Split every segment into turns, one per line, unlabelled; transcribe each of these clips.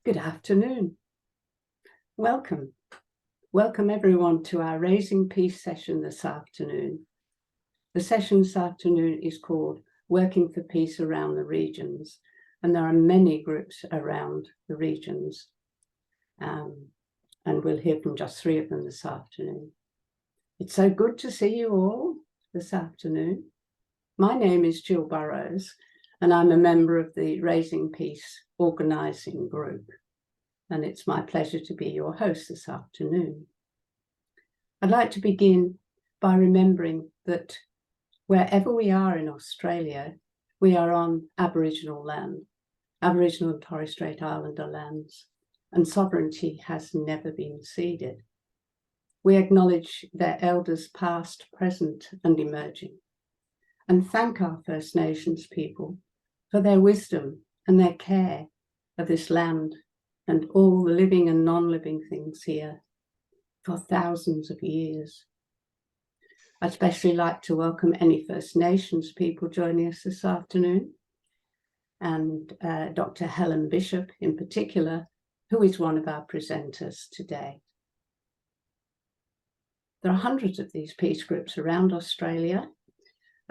Good afternoon. Welcome. Welcome everyone to our Raising Peace session this afternoon. The session this afternoon is called Working for Peace Around the Regions, and there are many groups around the regions, and we'll hear from just 3 of them this afternoon. It's so good to see you all this afternoon. My name is Jill Burrows, and I'm a member of the Raising Peace organising group, and it's my pleasure to be your host this afternoon. I'd like to begin by remembering that wherever we are in Australia, we are on Aboriginal land, Aboriginal and Torres Strait Islander lands, and sovereignty has never been ceded. We acknowledge their elders past, present, and emerging, and thank our First Nations people for their wisdom and their care of this land and all the living and non-living things here for thousands of years. I'd especially like to welcome any First Nations people joining us this afternoon, and Dr. Helen Bishop in particular, who is one of our presenters today. There are hundreds of these peace groups around Australia,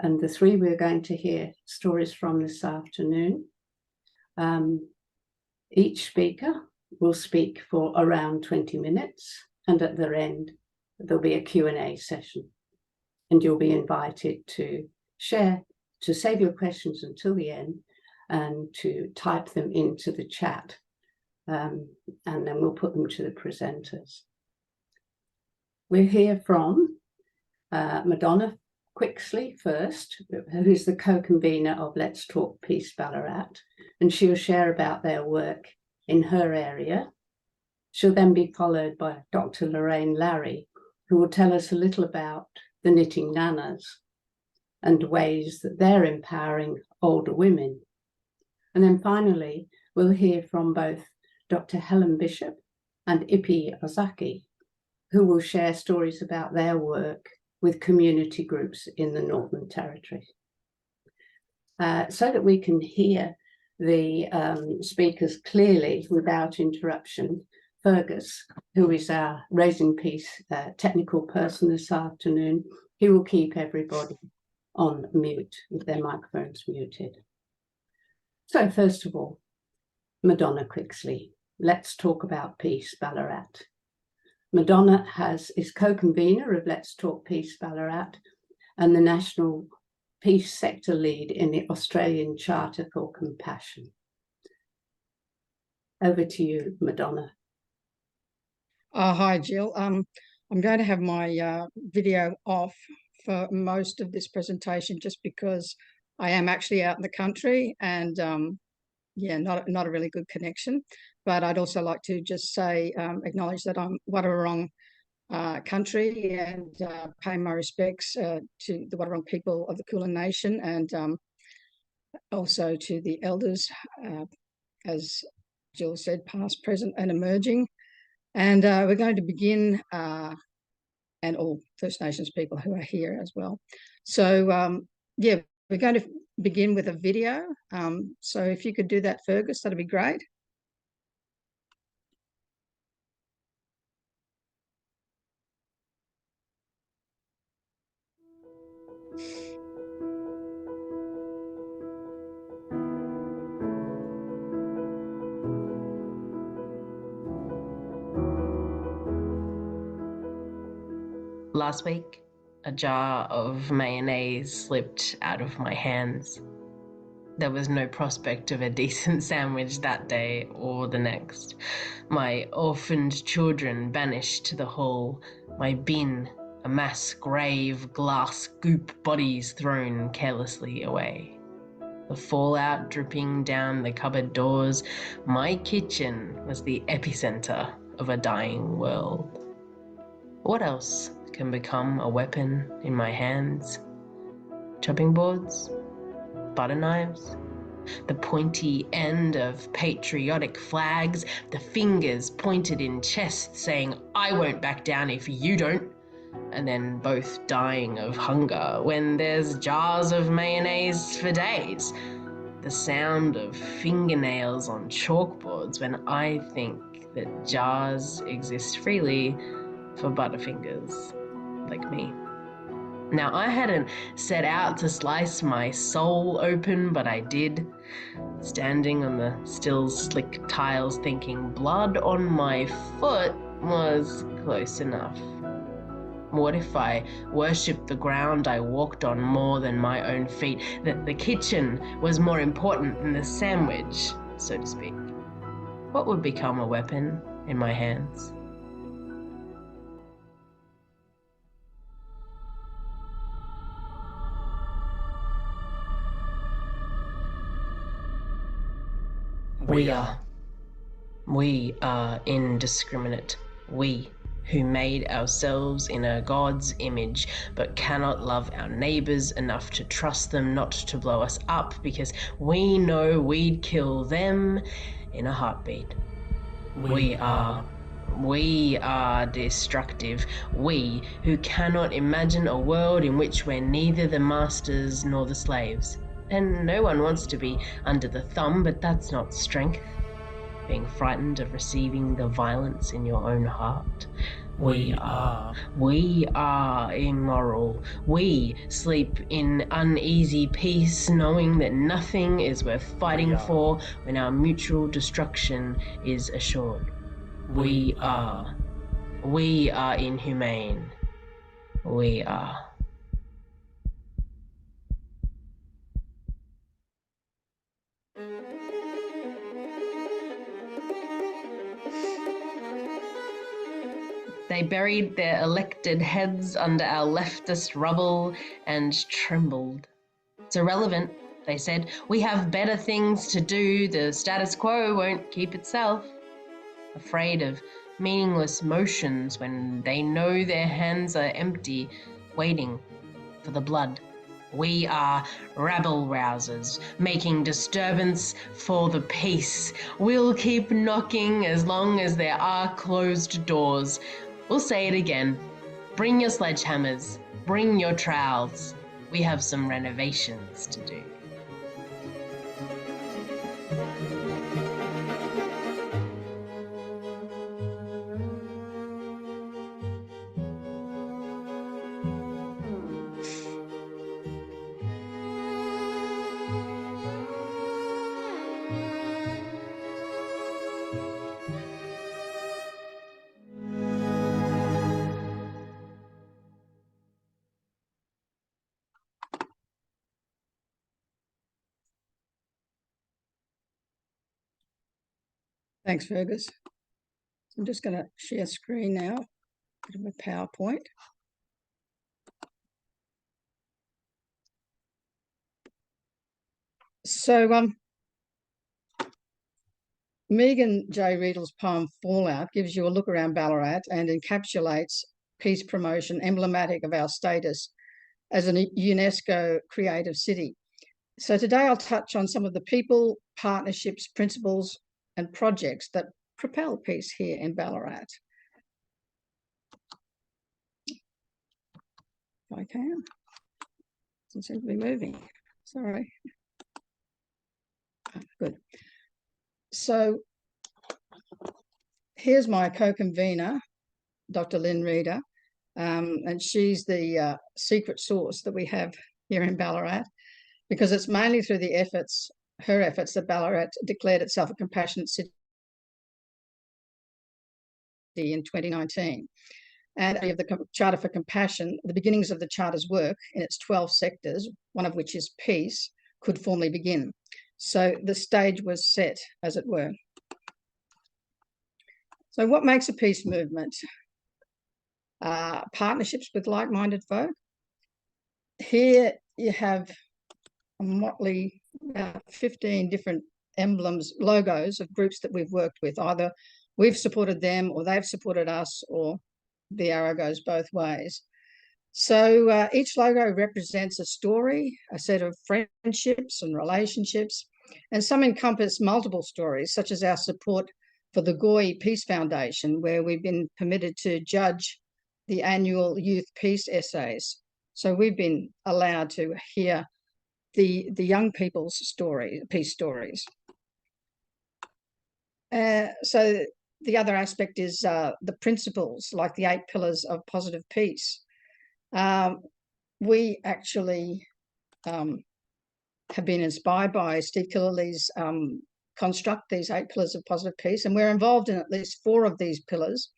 and the 3 we're going to hear stories from this afternoon. Each speaker will speak for around 20 minutes, and at their end, there'll be a Q&A session. And you'll be invited to share, to save your questions until the end, and to type them into the chat. And then we'll put them to the presenters. We'll hear from Madonna Quixley first, who is the co-convener of Let's Talk Peace Ballarat, and she'll share about their work in her area. She'll then be followed by Dr. Lorraine Larry, who will tell us a little about the Knitting Nanas and ways that they're empowering older women. And then finally, we'll hear from both Dr. Helen Bishop and Ipi Ozaki, who will share stories about their work with community groups in the Northern Territory. So that we can hear the speakers clearly without interruption, Fergus, who is our Raising Peace technical person this afternoon, he will keep everybody on mute with their microphones muted. So first of all, Madonna Quixley, Let's Talk About Peace Ballarat. Madonna is co-convener of Let's Talk Peace Ballarat and the National Peace Sector Lead in the Australian Charter for Compassion. Over to you, Madonna.
Hi, Jill. I'm going to have my video off for most of this presentation just because I am actually out in the country and not a really good connection. But I'd also like to just say, acknowledge that I'm Wadawurrung country and pay my respects to the Wadawurrung people of the Kulin Nation and also to the elders, as Jill said, past, present and emerging. And we're going to begin, and all First Nations people who are here as well. So we're going to begin with a video. So if you could do that, Fergus, that'd be great.
Last week, a jar of mayonnaise slipped out of my hands. There was no prospect of a decent sandwich that day or the next. My orphaned children banished to the hall, my bin, a mass grave glass goop bodies thrown carelessly away. The fallout dripping down the cupboard doors, my kitchen was the epicenter of a dying world. What else can become a weapon in my hands? Chopping boards? Butter knives? The pointy end of patriotic flags, the fingers pointed in chest saying, "I won't back down if you don't," and then both dying of hunger when there's jars of mayonnaise for days. the sound of fingernails on chalkboards when I think that jars exist freely for butterfingers like me. Now, I hadn't set out to slice my soul open, but I did, standing on the still slick tiles thinking blood on my foot was close enough. What if I worshipped the ground I walked on more than my own feet, that the kitchen was more important than the sandwich, so to speak? What would become a weapon in my hands? We are indiscriminate. We who made ourselves in a God's image, but cannot love our neighbors enough to trust them not to blow us up because we know we'd kill them in a heartbeat. We are destructive. We who cannot imagine a world in which we're neither the masters nor the slaves. And no one wants to be under the thumb, but that's not strength. Being frightened of receiving the violence in your own heart. We are immoral. We sleep in uneasy peace, knowing that nothing is worth fighting for when our mutual destruction is assured. We are inhumane. We are. They buried their elected heads under our leftist rubble and trembled. It's irrelevant, they said. We have better things to do. The status quo won't keep itself. Afraid of meaningless motions when they know their hands are empty, waiting for the blood. We are rabble-rousers, making disturbance for the peace. We'll keep knocking as long as there are closed doors. We'll say it again. Bring your sledgehammers, bring your trowels. We have some renovations to do.
Thanks, Fergus. I'm just going to share screen now. Bit of a PowerPoint. So, Megan J. Riedel's poem Fallout gives you a look around Ballarat and encapsulates peace promotion, emblematic of our status as a UNESCO creative city. So today I'll touch on some of the people, partnerships, principles, and projects that propel peace here in Ballarat. If I can. Doesn't seem to be moving. Sorry. Good. So here's my co-convener, Dr. Lynn Reader, and she's the secret source that we have here in Ballarat, because it's mainly through her efforts, that Ballarat declared itself a compassionate city in 2019. And of the Charter for Compassion, the beginnings of the Charter's work in its 12 sectors, one of which is peace, could formally begin. So the stage was set, as it were. So what makes a peace movement? Partnerships with like-minded folk. Here you have a motley, 15 different emblems, logos of groups that we've worked with. Either we've supported them or they've supported us, or the arrow goes both ways. So each logo represents a story, a set of friendships and relationships, and some encompass multiple stories, such as our support for the Goy Peace Foundation, where we've been permitted to judge the annual Youth Peace Essays. So we've been allowed to hear the young people's story, peace stories. So the other aspect is the principles, like the 8 pillars of positive peace. We actually have been inspired by Steve Killerley's construct, these 8 pillars of positive peace, and we're involved in at least 4 of these pillars.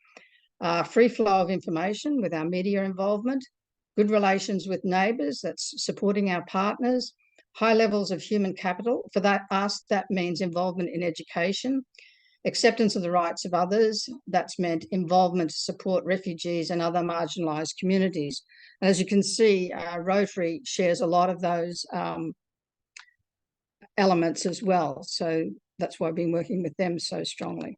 Free flow of information with our media involvement, good relations with neighbours, that's supporting our partners, high levels of human capital. For us, that means involvement in education, acceptance of the rights of others, that's meant involvement to support refugees and other marginalised communities. And as you can see, Rotary shares a lot of those elements as well. So that's why I've been working with them so strongly.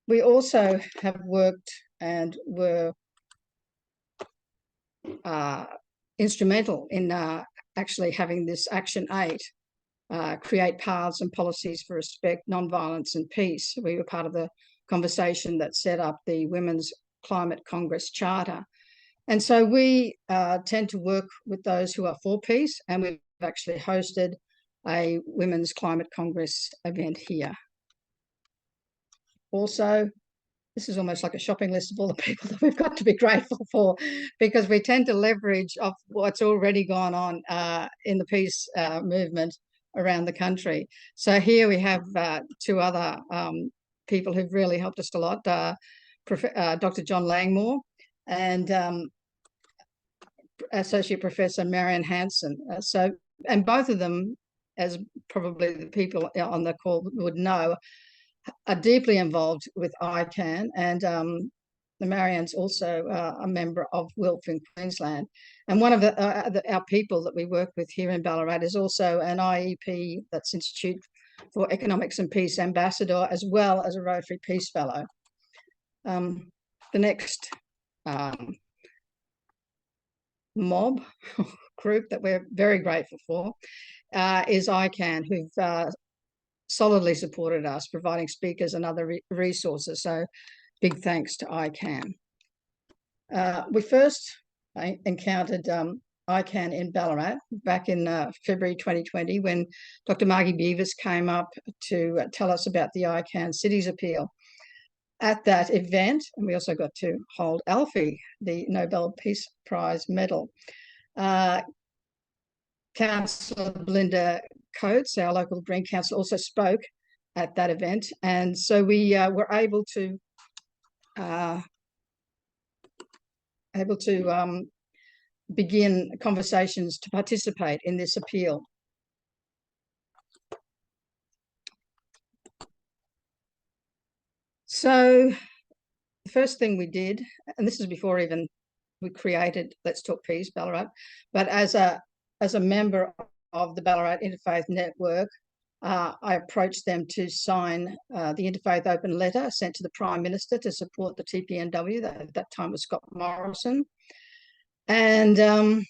We also have worked and were instrumental in actually having this Action 8, create paths and policies for respect, non-violence and peace. We were part of the conversation that set up the Women's Climate Congress Charter. And so we tend to work with those who are for peace, and we've actually hosted a Women's Climate Congress event here. Also, this is almost like a shopping list of all the people that we've got to be grateful for, because we tend to leverage off what's already gone on in the peace movement around the country. So here we have 2 other people who've really helped us a lot, Dr. John Langmore and Associate Professor Marian Hansen. And both of them, as probably the people on the call would know, are deeply involved with ICANN, and Marianne's also a member of WILF in Queensland. And one of our people that we work with here in Ballarat is also an IEP, that's Institute for Economics and Peace Ambassador, as well as a Rotary Peace Fellow. The next mob group that we're very grateful for is ICANN, who've solidly supported us, providing speakers and other resources. So big thanks to ICANN. We first encountered ICANN in Ballarat back in February 2020, when Dr. Margie Beavers came up to tell us about the ICANN Cities Appeal. At that event, and we also got to hold Alfie, the Nobel Peace Prize medal, Councillor Belinda Coates, our local Green Council, also spoke at that event. And so we were able to begin conversations to participate in this appeal. So the first thing we did, and this is before even we created Let's Talk Peace Ballarat, but as a member of the Ballarat Interfaith Network, I approached them to sign the Interfaith Open Letter sent to the Prime Minister to support the TPNW. That at that time was Scott Morrison. And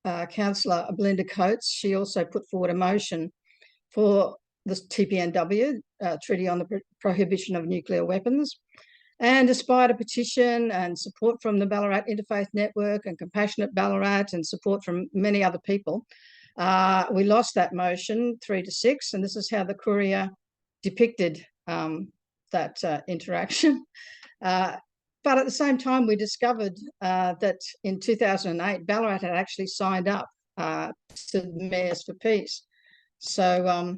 Councillor Belinda Coates, she also put forward a motion for the TPNW, Treaty on the Prohibition of Nuclear Weapons. And despite a petition and support from the Ballarat Interfaith Network and Compassionate Ballarat and support from many other people, we lost that motion 3-6, and this is how the Courier depicted that interaction. But at the same time, we discovered that in 2008, Ballarat had actually signed up to Mayors for Peace. So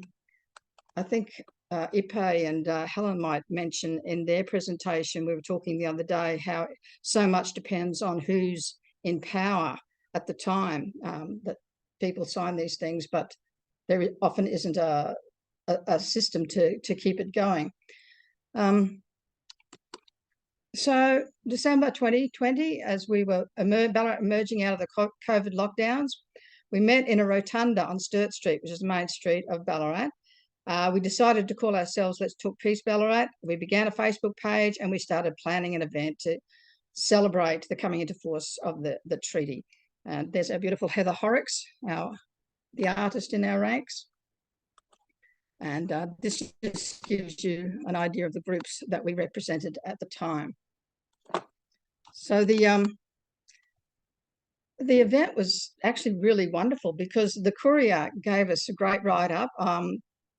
I think Ipe and Helen might mention in their presentation, we were talking the other day, how so much depends on who's in power at the time that people sign these things, but there often isn't a system to keep it going. So December 2020, as we were Ballarat emerging out of the COVID lockdowns, we met in a rotunda on Sturt Street, which is the main street of Ballarat. We decided to call ourselves Let's Talk Peace Ballarat. We began a Facebook page and we started planning an event to celebrate the coming into force of the treaty. And there's our beautiful Heather Horrocks, the artist in our ranks. And this just gives you an idea of the groups that we represented at the time. So the the event was actually really wonderful because the Courier gave us a great write-up.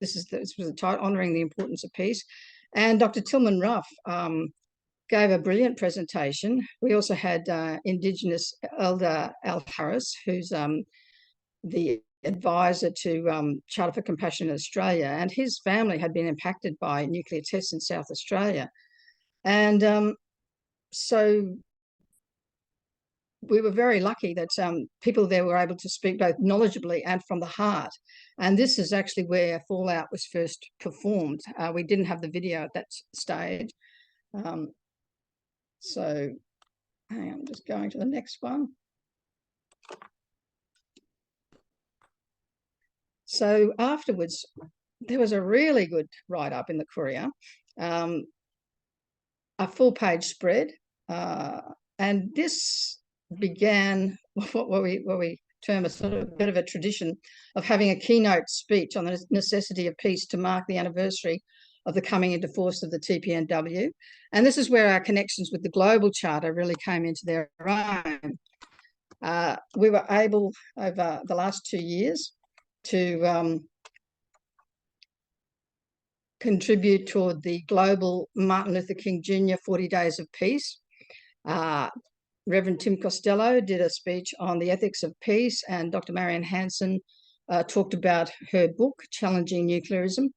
This was the title, Honouring the Importance of Peace. And Dr. Tillman Ruff gave a brilliant presentation. We also had Indigenous Elder Al Harris, who's the advisor to Charter for Compassion in Australia, and his family had been impacted by nuclear tests in South Australia. And so we were very lucky that people there were able to speak both knowledgeably and from the heart. And this is actually where Fallout was first performed. We didn't have the video at that stage. So hang on, I'm just going to the next one. So afterwards, there was a really good write-up in the Courier, a full-page spread, and this began what we term a sort of bit of a tradition of having a keynote speech on the necessity of peace to mark the anniversary of the coming into force of the TPNW. And this is where our connections with the Global Charter really came into their own. We were able, over the last 2 years, to contribute toward the global Martin Luther King Jr. 40 Days of Peace. Reverend Tim Costello did a speech on the ethics of peace, and Dr. Marianne Hansen talked about her book, Challenging Nuclearism.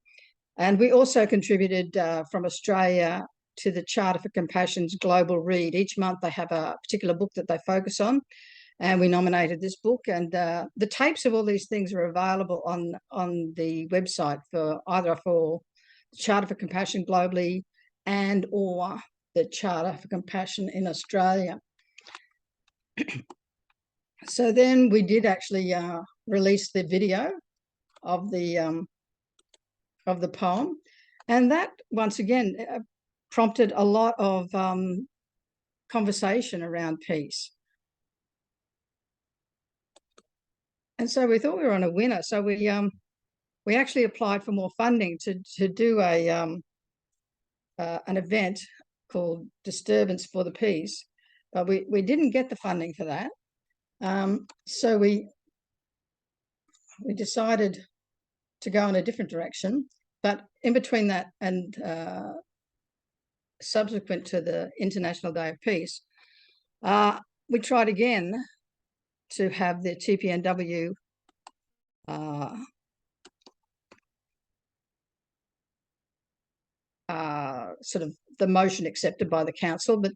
And we also contributed from Australia to the Charter for Compassion's Global Read. Each month they have a particular book that they focus on, and we nominated this book. And the tapes of all these things are available on the website for either for Charter for Compassion globally and or the Charter for Compassion in Australia. So then we did actually release the video of the poem, and that once again prompted a lot of conversation around peace. And so we thought we were on a winner. So we actually applied for more funding to do an event called Disturbance for the Peace, but we didn't get the funding for that. So we decided to go in a different direction. But in between that and subsequent to the International Day of Peace, we tried again to have the TPNW sort of the motion accepted by the council, but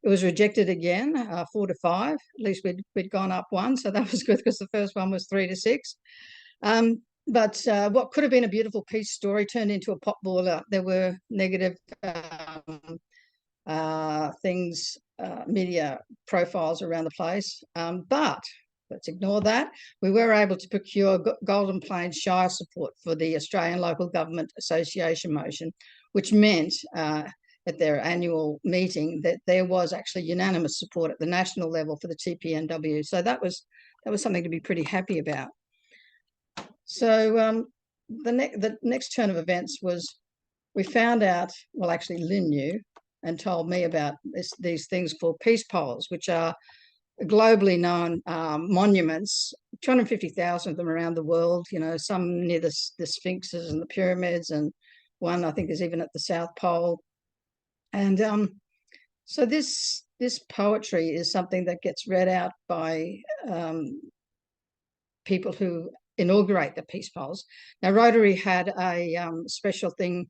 it was rejected again, 4 to 5. At least we'd gone up one, so that was good because the first one was 3 to 6. But what could have been a beautiful peace story turned into a pot boiler. There were negative things, media profiles around the place. But let's ignore that. We were able to procure Golden Plains Shire support for the Australian Local Government Association motion, which meant at their annual meeting that there was actually unanimous support at the national level for the TPNW. So that was something to be pretty happy about. So the next turn of events was we found out, well, actually Lynn knew and told me about these things called peace poles, which are globally known monuments, 250,000 of them around the world, you know, some near the Sphinxes and the pyramids, and one I think is even at the South Pole. And so this poetry is something that gets read out by people who inaugurate the peace poles. Now, Rotary had a special thing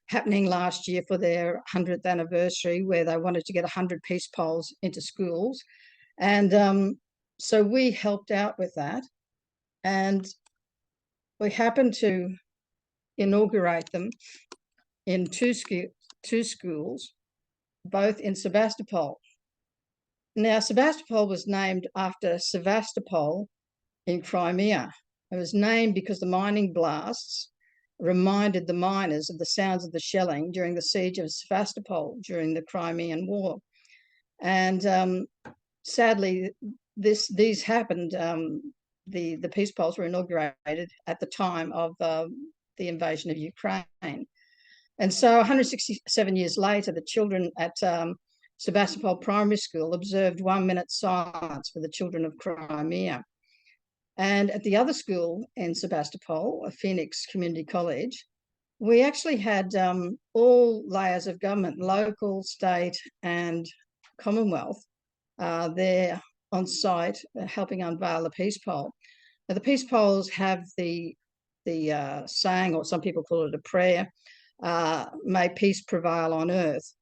happening last year for their 100th anniversary where they wanted to get 100 peace poles into schools. And so we helped out with that. And we happened to inaugurate them in two schools, both in Sebastopol. Now, Sebastopol was named after Sevastopol in Crimea. It was named because the mining blasts reminded the miners of the sounds of the shelling during the siege of Sevastopol during the Crimean War. And sadly, these happened. The peace poles were inaugurated at the time of the invasion of Ukraine. And so 167 years later, the children at Sebastopol Primary School observed 1 minute silence for the children of Crimea. And at the other school in Sebastopol, Phoenix Community College, we actually had all layers of government, local, state and Commonwealth, there on site helping unveil the peace pole. Now, the peace poles have the saying, or some people call it a prayer, may peace prevail on earth.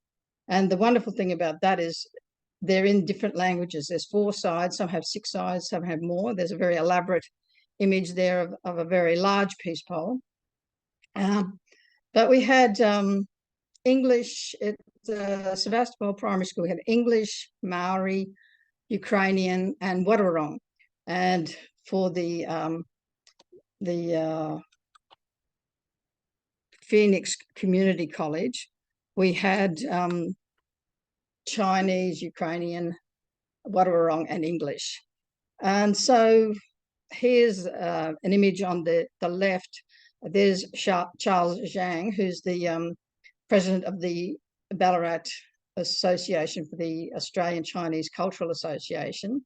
And the wonderful thing about that is they're in different languages. There's 4 sides, some have 6 sides, some have more. There's a very elaborate image there of a very large peace pole. But we had English at Sebastopol Primary School. We had English, Maori, Ukrainian, and Wadawurrung. And for the Phoenix Community College, we had Chinese, Ukrainian, Wadawurrung, and English. And so here's an image on the left. There's Charles Zhang, who's the president of the Ballarat Association for the Australian Chinese Cultural Association,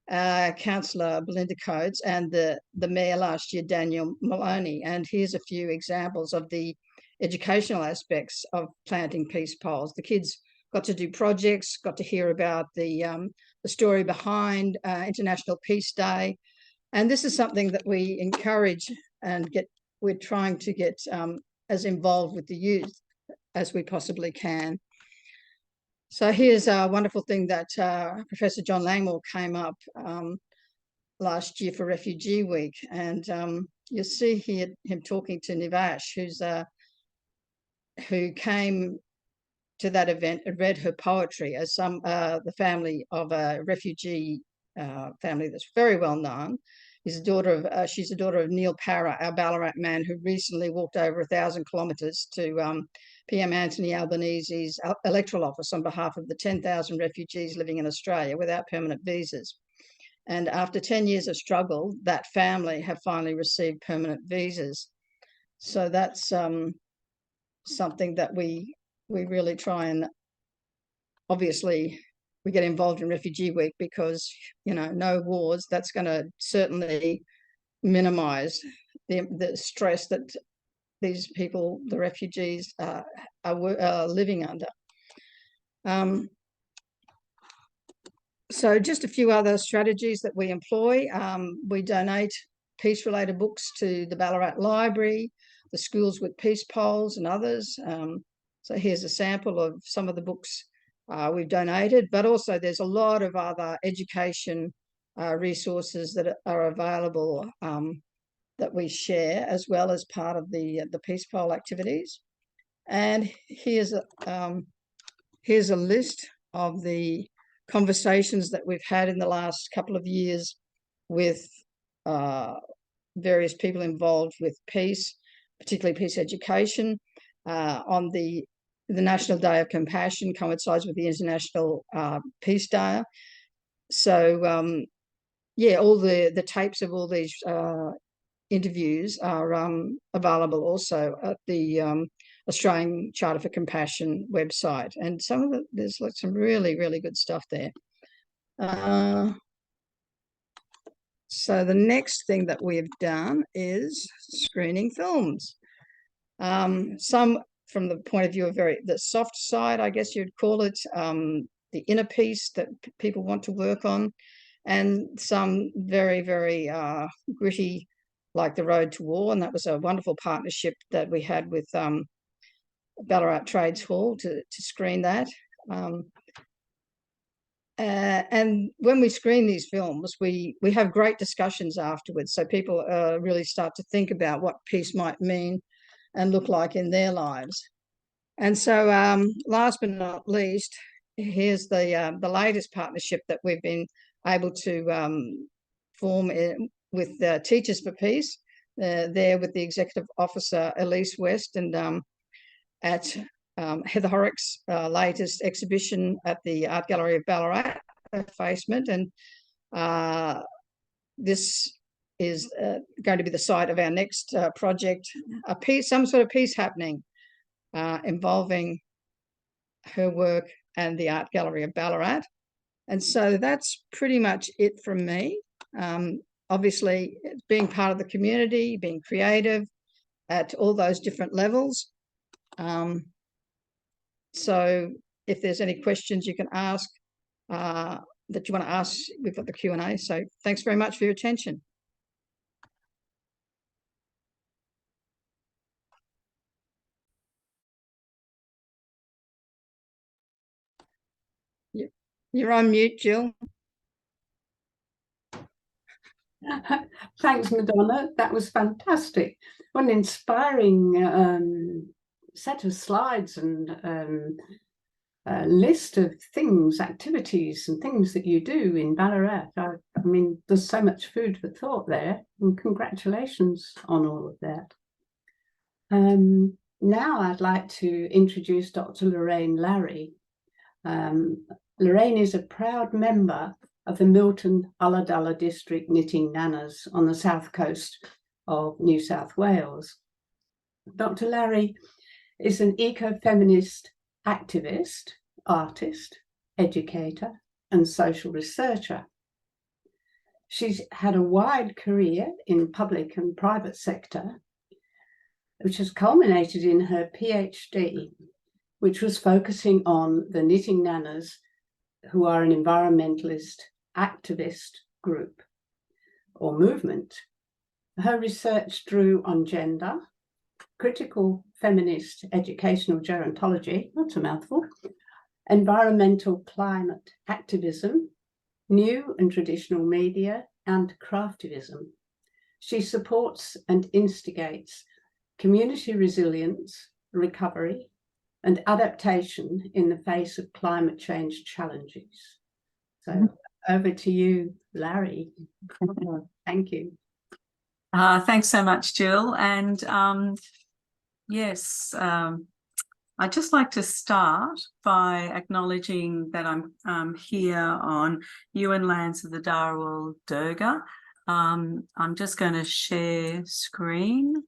Councillor Belinda Coates, and the mayor last year, Daniel Maloney. And here's a few examples of the educational aspects of planting peace poles. The kids got to do projects, got to hear about the story behind International Peace Day. And this is something that we encourage and we're trying to get as involved with the youth as we possibly can. So here's a wonderful thing that Professor John Langmore came up last year for Refugee Week. And you'll see here him talking to Nivash, who came to that event and read her poetry as the family of a refugee family that's very well known. She's a daughter of Neil Parra, our Ballarat man, who recently walked over 1,000 kilometres to PM Anthony Albanese's electoral office on behalf of the 10,000 refugees living in Australia without permanent visas. And after 10 years of struggle, that family have finally received permanent visas. So that's something that we really try and, obviously, we get involved in Refugee Week because, no wars. That's going to certainly minimise the stress that these people, the refugees, are living under. So just a few other strategies that we employ. We donate peace-related books to the Ballarat Library, the Schools with Peace Poles and others. So here's a sample of some of the books we've donated, but also there's a lot of other education resources that are available that we share as well as part of the peace pole activities. And here's a list of the conversations that we've had in the last couple of years with various people involved with peace, particularly peace education. On the National Day of Compassion coincides with the International Peace Day. So yeah, all the tapes of all these interviews are available also at the Australian Charter for Compassion website, and there's like some really, really good stuff there. So the next thing that we've done is screening films. Some from the point of view of the soft side, I guess you'd call it, the inner peace that people want to work on, and some very, very gritty, like The Road to War. And that was a wonderful partnership that we had with Ballarat Trades Hall to screen that. And when we screen these films, we have great discussions afterwards. So people really start to think about what peace might mean and look like in their lives. And so last but not least, here's the latest partnership that we've been able to form with Teachers for Peace, there with the Executive Officer Elise West, and at Heather Horrocks' latest exhibition at the Art Gallery of Ballarat, Facement. And this is going to be the site of our next project, some sort of peace happening involving her work and the Art Gallery of Ballarat. And so that's pretty much it from me. Obviously, being part of the community, being creative at all those different levels. So if there's any questions you can ask that you want to ask, we've got the Q&A. So thanks very much for your attention. You're on mute, Jill.
Thanks, Madonna. That was fantastic. What an inspiring set of slides and list of things, activities and things that you do in Ballarat. I mean, there's so much food for thought there, and congratulations on all of that. Now I'd like to introduce Dr. Lorraine Larry. Lorraine is a proud member of the Milton Ulladulla District Knitting Nanas on the south coast of New South Wales. Dr. Larry is an eco-feminist activist, artist, educator, and social researcher. She's had a wide career in public and private sector, which has culminated in her PhD, which was focusing on the knitting nanas, who are an environmentalist activist group or movement. Her research drew on gender, critical feminist educational gerontology, that's a mouthful, environmental climate activism, new and traditional media, and craftivism. She supports and instigates community resilience, recovery, and adaptation in the face of climate change challenges. So over to you, Larry. Thank you.
Thanks so much, Jill. And yes, I'd just like to start by acknowledging that I'm here on UN lands of the Dharawal Durga. I'm just going to share screen.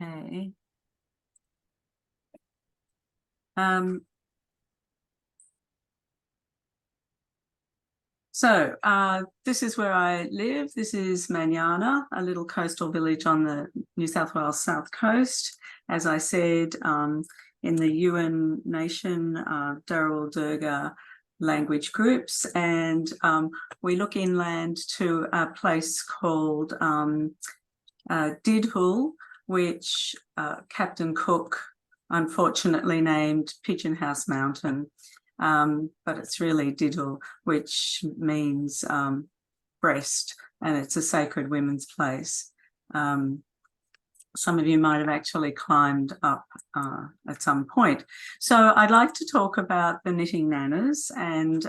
Okay. So this is where I live. This is Manana, a little coastal village on the New South Wales south coast. As I said, in the UN Nation Dharawal Durga language groups, and we look inland to a place called Didhul, which Captain Cook unfortunately named Pigeon House Mountain. But it's really Didhul, which means breast, and it's a sacred women's place. Some of you might have actually climbed up at some point. So I'd like to talk about the knitting nanas and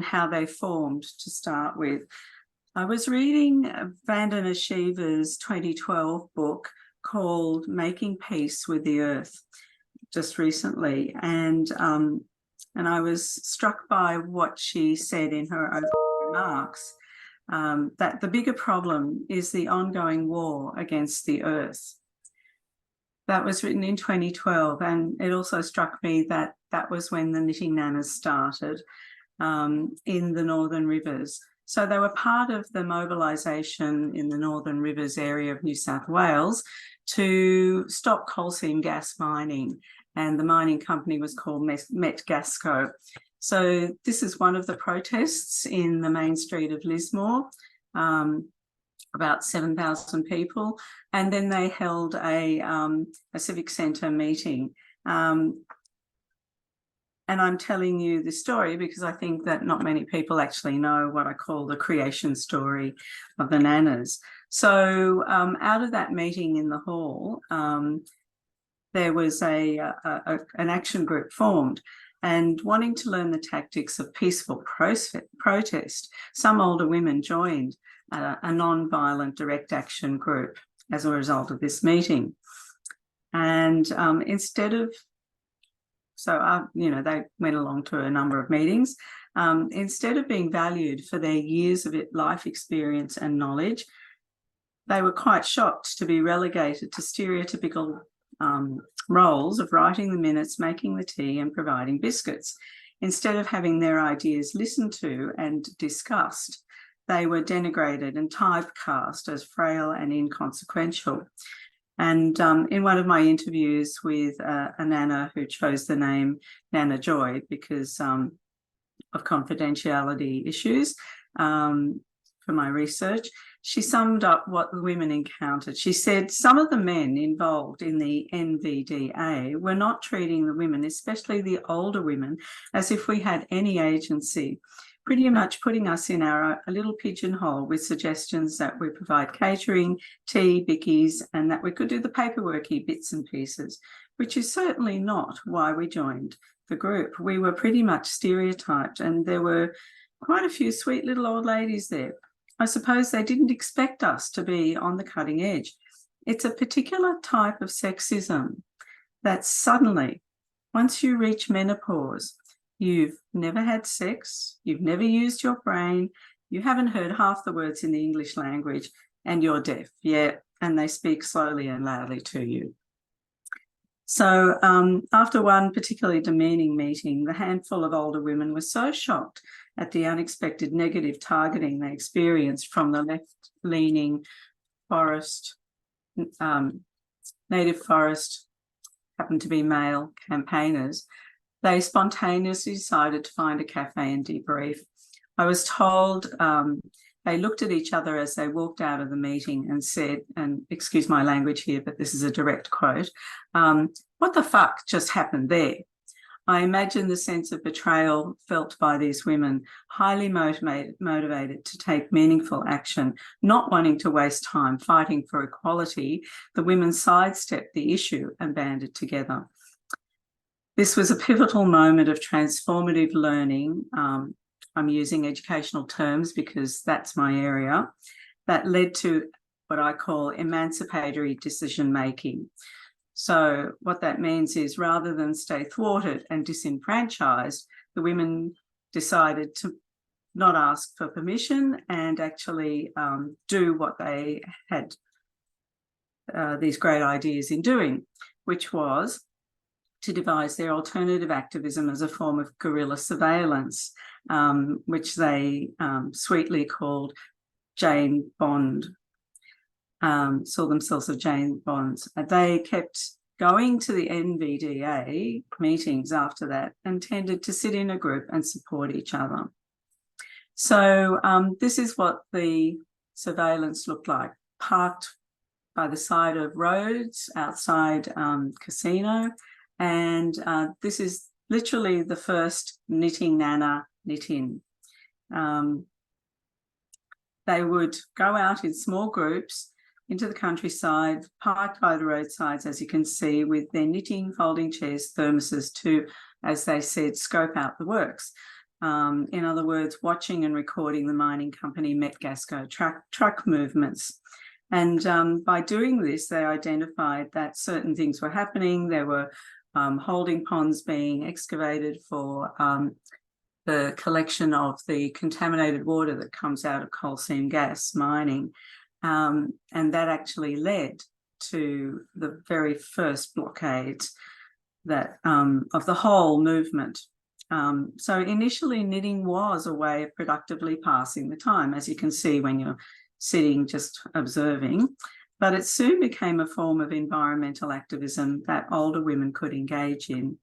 how they formed to start with. I was reading Vandana Shiva's 2012 book called Making Peace with the Earth just recently, and I was struck by what she said in her opening remarks, that the bigger problem is the ongoing war against the earth. That was written in 2012, and it also struck me that that was when the knitting nanas started in the Northern Rivers. So they were part of the mobilisation in the Northern Rivers area of New South Wales to stop coal seam gas mining, and the mining company was called Metgasco. So this is one of the protests in the main street of Lismore, about 7,000 people, and then they held a civic centre meeting. And I'm telling you this story because I think that not many people actually know what I call the creation story of the nanas. So out of that meeting in the hall, there was an action group formed, and wanting to learn the tactics of peaceful protest, some older women joined a non-violent direct action group as a result of this meeting. And they went along to a number of meetings. Instead of being valued for their years of life experience and knowledge, they were quite shocked to be relegated to stereotypical roles of writing the minutes, making the tea and providing biscuits. Instead of having their ideas listened to and discussed, they were denigrated and typecast as frail and inconsequential. And in one of my interviews with a Nana who chose the name Nana Joy because of confidentiality issues for my research, she summed up what the women encountered. She said some of the men involved in the NVDA were not treating the women, especially the older women, as if we had any agency, pretty much putting us in a little pigeonhole with suggestions that we provide catering, tea, bickies, and that we could do the paperworky bits and pieces, which is certainly not why we joined the group. We were pretty much stereotyped, and there were quite a few sweet little old ladies there. I suppose they didn't expect us to be on the cutting edge. It's a particular type of sexism that suddenly, once you reach menopause, you've never had sex, you've never used your brain, you haven't heard half the words in the English language, and you're deaf, yeah, and they speak slowly and loudly to you. So after one particularly demeaning meeting, the handful of older women were so shocked at the unexpected negative targeting they experienced from the left-leaning forest, native forest, happened to be male campaigners, they spontaneously decided to find a cafe and debrief. I was told they looked at each other as they walked out of the meeting and said, and excuse my language here, but this is a direct quote, what the fuck just happened there? I imagine the sense of betrayal felt by these women, highly motivated to take meaningful action, not wanting to waste time fighting for equality. The women sidestepped the issue and banded together. This was a pivotal moment of transformative learning. I'm using educational terms because that's my area, that led to what I call emancipatory decision-making. So what that means is rather than stay thwarted and disenfranchised, the women decided to not ask for permission and actually do what they had these great ideas in doing, which was to devise their alternative activism as a form of guerrilla surveillance, which they sweetly called Jane Bond. Saw themselves as Jane Bonds. They kept going to the NVDA meetings after that and tended to sit in a group and support each other. So this is what the surveillance looked like, parked by the side of roads outside casino. And this is literally the first knitting nana knit-in. They would go out in small groups into the countryside, parked by the roadsides, as you can see, with their knitting, folding chairs, thermoses to, as they said, scope out the works. In other words, watching and recording the mining company Metgasco truck movements. And by doing this, they identified that certain things were happening. There were holding ponds being excavated for the collection of the contaminated water that comes out of coal seam gas mining. And that actually led to the very first blockade that of the whole movement. So initially knitting was a way of productively passing the time, as you can see when you're sitting just observing, but it soon became a form of environmental activism that older women could engage in.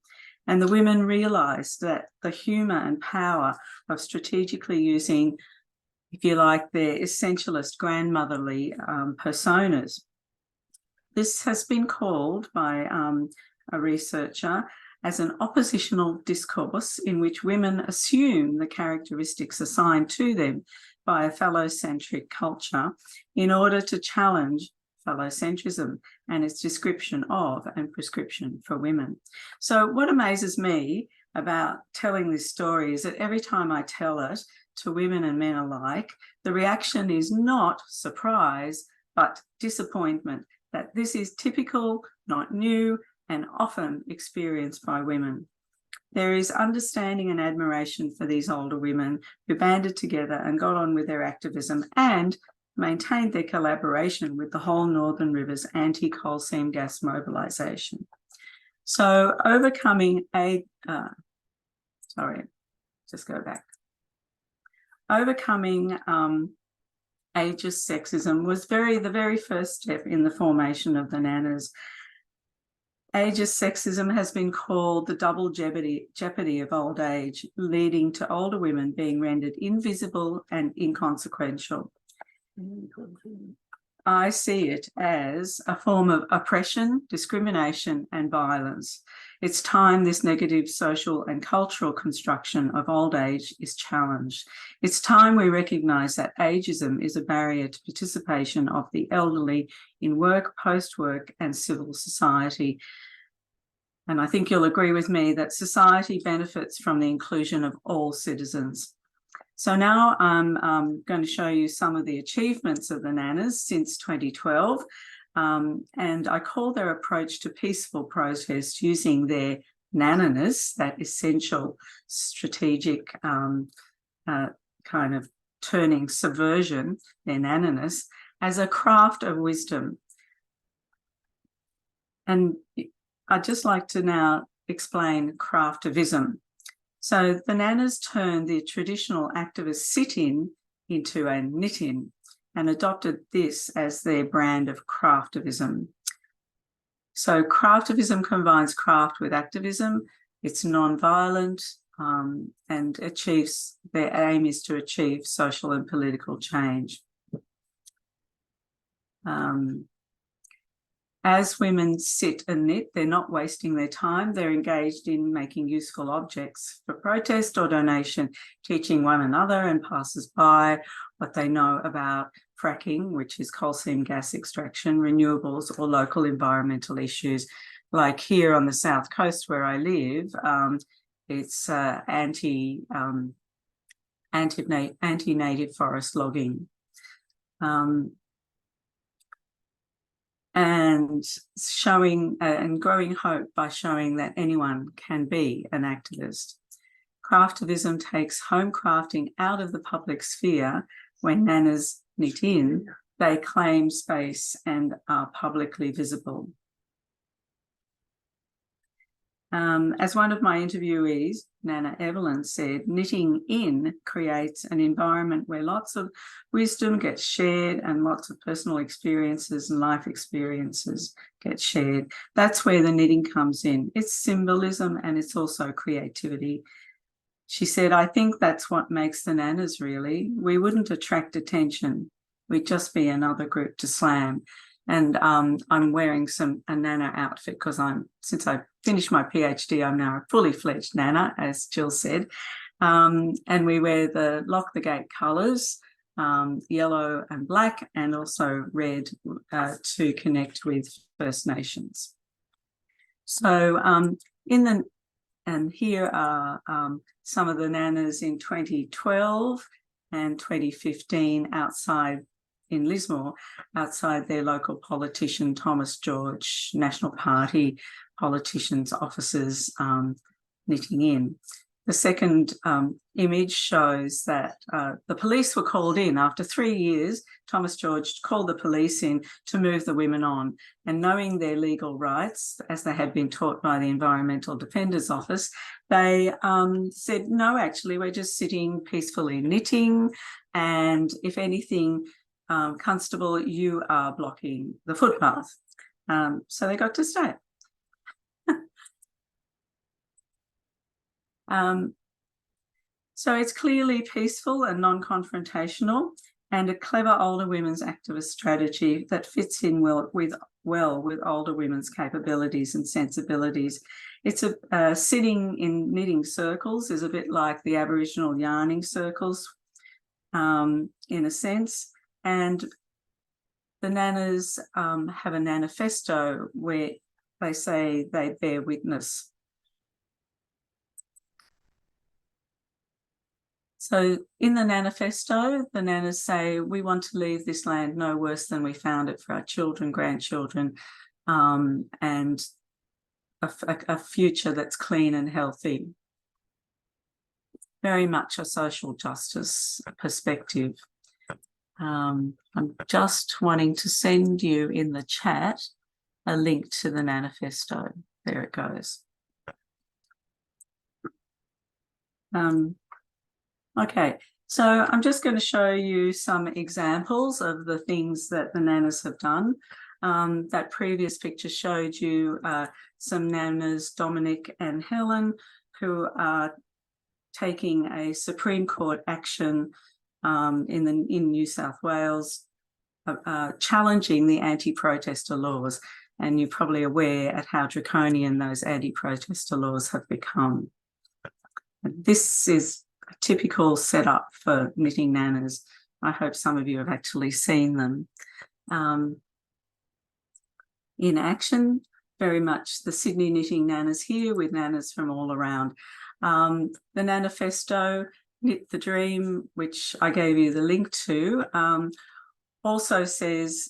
And the women realised that the humour and power of strategically using, if you like, their essentialist grandmotherly personas. This has been called by a researcher as an oppositional discourse in which women assume the characteristics assigned to them by a phallocentric culture in order to challenge phallocentrism and its description of and prescription for women. So what amazes me about telling this story is that every time I tell it to women and men alike, the reaction is not surprise, but disappointment, that this is typical, not new, and often experienced by women. There is understanding and admiration for these older women who banded together and got on with their activism, and maintained their collaboration with the whole Northern Rivers anti-coal seam gas mobilisation. So overcoming Overcoming ageist sexism was the very first step in the formation of the nanas. Ageist sexism has been called the double jeopardy of old age, leading to older women being rendered invisible and inconsequential. I see it as a form of oppression, discrimination, and violence. It's time this negative social and cultural construction of old age is challenged. It's time we recognise that ageism is a barrier to participation of the elderly in work, post-work, and civil society. And I think you'll agree with me that society benefits from the inclusion of all citizens. So now I'm going to show you some of the achievements of the nanas since 2012. And I call their approach to peaceful protest using their nananess, that essential strategic kind of turning subversion, their nananess, as a craft of wisdom. And I'd just like to now explain craftivism. So the nanas turned the traditional activist sit-in into a knit-in and adopted this as their brand of craftivism. So craftivism combines craft with activism. It's non-violent and achieves, their aim is to achieve social and political change. As women sit and knit, they're not wasting their time. They're engaged in making useful objects for protest or donation, teaching one another and passers-by what they know about fracking, which is coal seam gas extraction, renewables, or local environmental issues. Like here on the south coast where I live, it's anti-native forest logging. And showing and growing hope by showing that anyone can be an activist. Craftivism takes home crafting out of the public sphere. When nanas knit in, they claim space and are publicly visible. As one of my interviewees, Nana Evelyn, said, knitting in creates an environment where lots of wisdom gets shared and lots of personal experiences and life experiences get shared. That's where the knitting comes in. It's symbolism and it's also creativity. She said, I think that's what makes the nanas really. We wouldn't attract attention. We'd just be another group to slam. And I'm wearing a nana outfit because since I finished my PhD, I'm now a fully fledged nana, as Jill said. And we wear the Lock the Gate colours, yellow and black, and also red to connect with First Nations. So and here are some of the nanas in 2012 and 2015 outside in Lismore, outside their local politician, Thomas George, National Party politicians' offices, knitting in. The second image shows that the police were called in. After 3 years, Thomas George called the police in to move the women on. And knowing their legal rights, as they had been taught by the Environmental Defenders Office, they said, no, actually, we're just sitting peacefully knitting. And if anything, Constable, you are blocking the footpath. So they got to stay. So it's clearly peaceful and non-confrontational, and a clever older women's activist strategy that fits in well with older women's capabilities and sensibilities. It's sitting in knitting circles is a bit like the Aboriginal yarning circles, in a sense. And the nanas have a manifesto where they say they bear witness. So in the manifesto, the nanas say, we want to leave this land no worse than we found it for our children, grandchildren, and a future that's clean and healthy. Very much a social justice perspective. I'm just wanting to send you in the chat a link to the manifesto. There it goes. Okay, so I'm just going to show you some examples of the things that the nanas have done. That previous picture showed you some nanas, Dominic and Helen, who are taking a Supreme Court action in New South Wales, challenging the anti-protester laws. And you're probably aware at how draconian those anti-protester laws have become. This is a typical setup for knitting nanas. I hope some of you have actually seen them. In action, very much the Sydney knitting nanas here with nanas from all around. The manifesto, Knit the Dream, which I gave you the link to, also says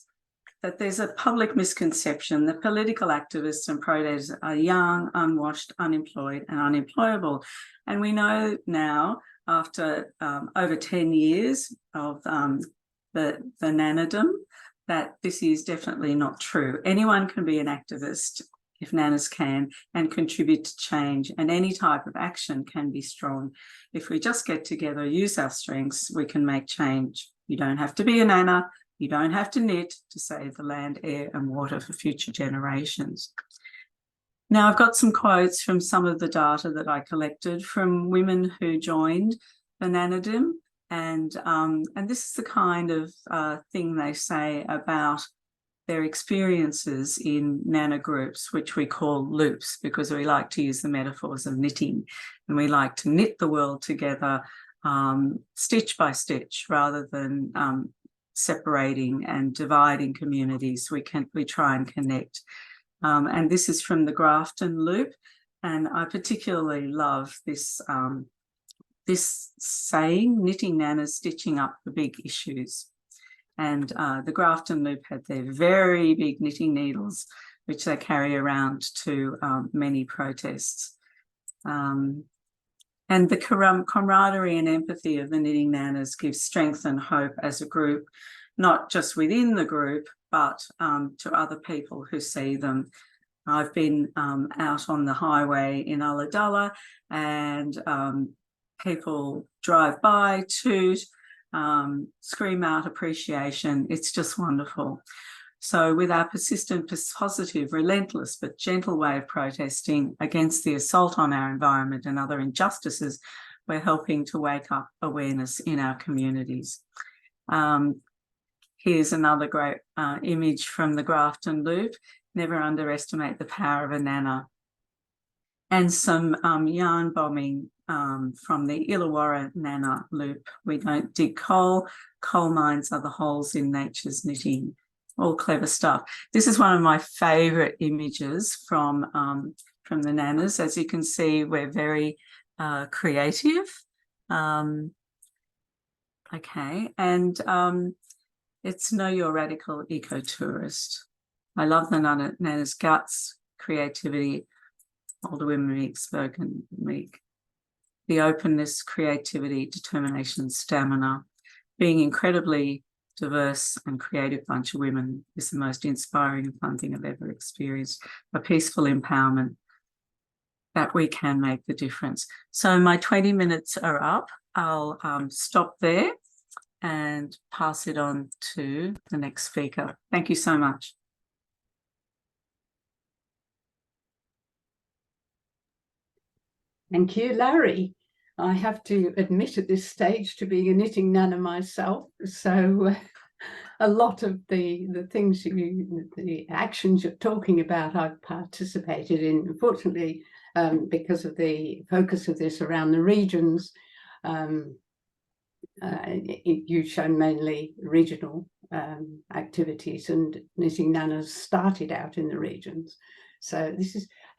that there's a public misconception that political activists and protesters are young, unwashed, unemployed and unemployable. And we know now, after over 10 years of the nanadom, that this is definitely not true. Anyone can be an activist if nanas can, and contribute to change, and any type of action can be strong. If we just get together, use our strengths, we can make change. You don't have to be a nana, you don't have to knit to save the land, air and water for future generations. Now, I've got some quotes from some of the data that I collected from women who joined the nanadom, and this is the kind of thing they say about their experiences in nana groups, which we call loops, because we like to use the metaphors of knitting, and we like to knit the world together stitch by stitch rather than separating and dividing communities. We try and connect. And this is from the Grafton loop, and I particularly love this this saying, knitting nanas, stitching up the big issues. And the Grafton loop had their very big knitting needles, which they carry around to many protests. And the camaraderie and empathy of the knitting nanas gives strength and hope as a group, not just within the group, but to other people who see them. I've been out on the highway in Ulladulla, and people drive by, toot, scream out appreciation. It's just wonderful. So with our persistent, positive, relentless but gentle way of protesting against the assault on our environment and other injustices, we're helping to wake up awareness in our communities. Here's another great image from the Grafton loop. Never underestimate the power of a nana. And some yarn bombing from the Illawarra nana loop. We don't dig coal. Coal mines are the holes in nature's knitting. All clever stuff. This is one of my favourite images from the nanas. As you can see, we're very creative. Okay, and it's Know Your Radical Eco-Tourist. I love the nanas' guts, creativity, older women meek, spoken meek. The openness, creativity, determination, stamina. Being incredibly diverse and creative bunch of women is the most inspiring and fun thing I've ever experienced. A peaceful empowerment that we can make the difference. So my 20 minutes are up. I'll stop there and pass it on to the next speaker. Thank you so much.
Thank you, Larry. I have to admit at this stage to being a knitting nana myself, so a lot of the things the actions you're talking about, I've participated in. Unfortunately, because of the focus of this around the regions, you've shown mainly regional activities, and knitting nanas started out in the regions. So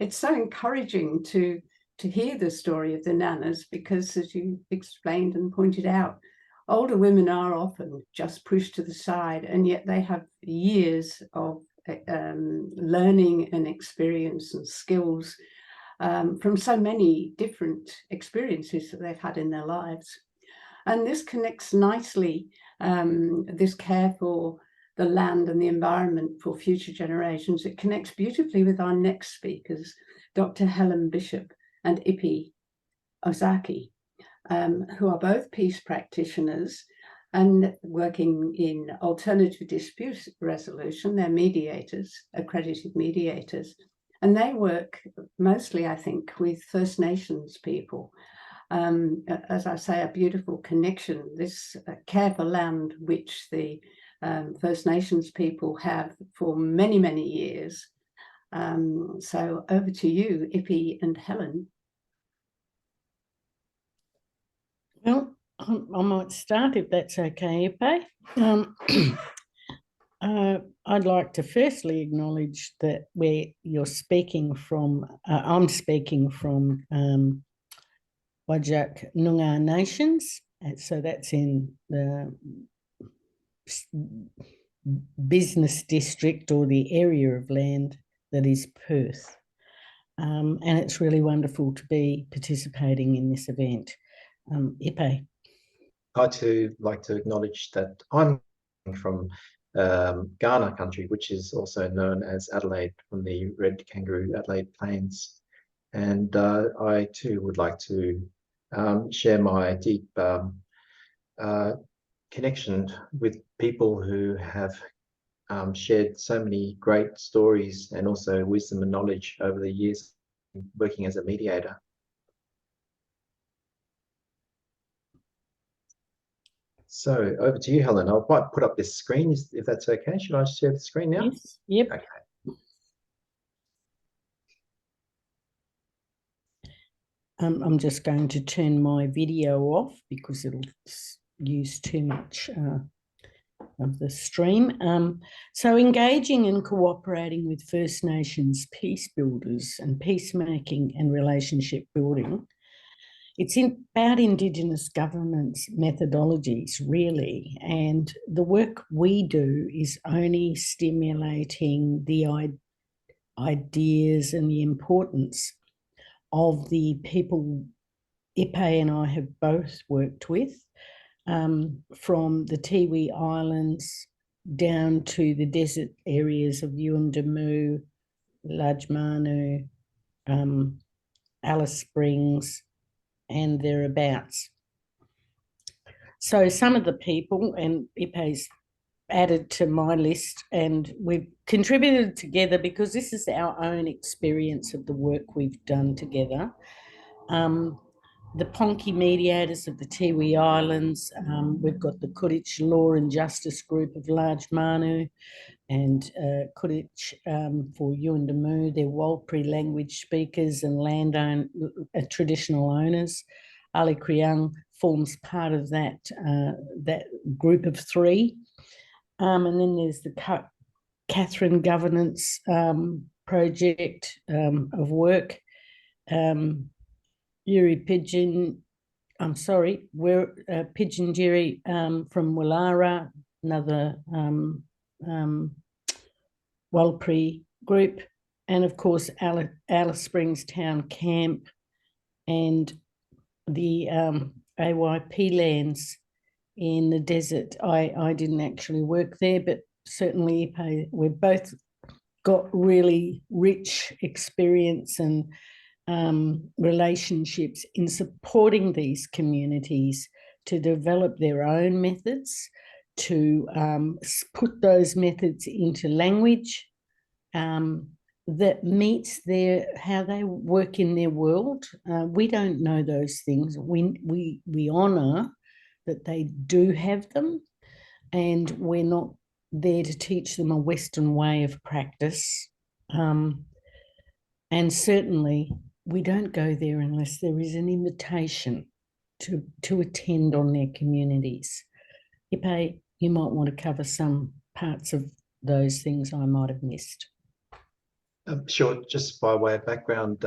it's so encouraging to hear the story of the nanas, because as you explained and pointed out, older women are often just pushed to the side, and yet they have years of learning and experience and skills from so many different experiences that they've had in their lives. And this connects nicely this care for the land and the environment for future generations. It connects beautifully with our next speakers, Dr. Helen Bishop and Ipi Ozaki, who are both peace practitioners and working in alternative dispute resolution. They're mediators, accredited mediators, and they work mostly, I think, with First Nations people. As I say, a beautiful connection, this care for land, which the First Nations people have for many, many years. So over to you, Ipi and Helen.
Well, I might start if that's okay, Ipe. I'd like to firstly acknowledge that where you're speaking from, I'm speaking from Wajak Noongar Nations, and so that's in the business district or the area of land that is Perth. And it's really wonderful to be participating in this event. Ipe.
I too like to acknowledge that I'm from Ghana country, which is also known as Adelaide, from the Red Kangaroo Adelaide Plains. And I too would like to share my deep connection with people who have shared so many great stories and also wisdom and knowledge over the years working as a mediator. So over to you, Helen. I might put up this screen if that's okay. Should I share the screen now?
Yes. Yep.
Okay.
I'm just going to turn my video off because it'll use too much of the stream. So engaging and cooperating with First Nations peace builders and peacemaking and relationship building. It's about Indigenous governance methodologies, really, and the work we do is only stimulating the ideas and the importance of the people Ipe and I have both worked with, from the Tiwi Islands down to the desert areas of Yuendamu, Lajmanu, Alice Springs, and thereabouts. So some of the people, and Ipe's added to my list, and we've contributed together because this is our own experience of the work we've done together. The Ponki mediators of the Tiwi Islands, we've got the Kudich Law and Justice Group of Large Manu, and Kudich for Yuendamu, they're Walpri language speakers and traditional owners. Ali Kriang forms part of that, that group of three. And then there's the Catherine Governance project of work. Yuri Pigeon, I'm sorry, we're Pigeon Jiri from Willara, another Walpri group, and of course Alice Springs Town Camp and the AYP lands in the desert. I didn't actually work there, but certainly we've both got really rich experience and relationships in supporting these communities to develop their own methods, to put those methods into language that meets how they work in their world. We don't know those things. We honour that they do have them, and we're not there to teach them a Western way of practice. And certainly we don't go there unless there is an invitation to attend on their communities. Ipe, you might want to cover some parts of those things I might have missed.
Sure, just by way of background,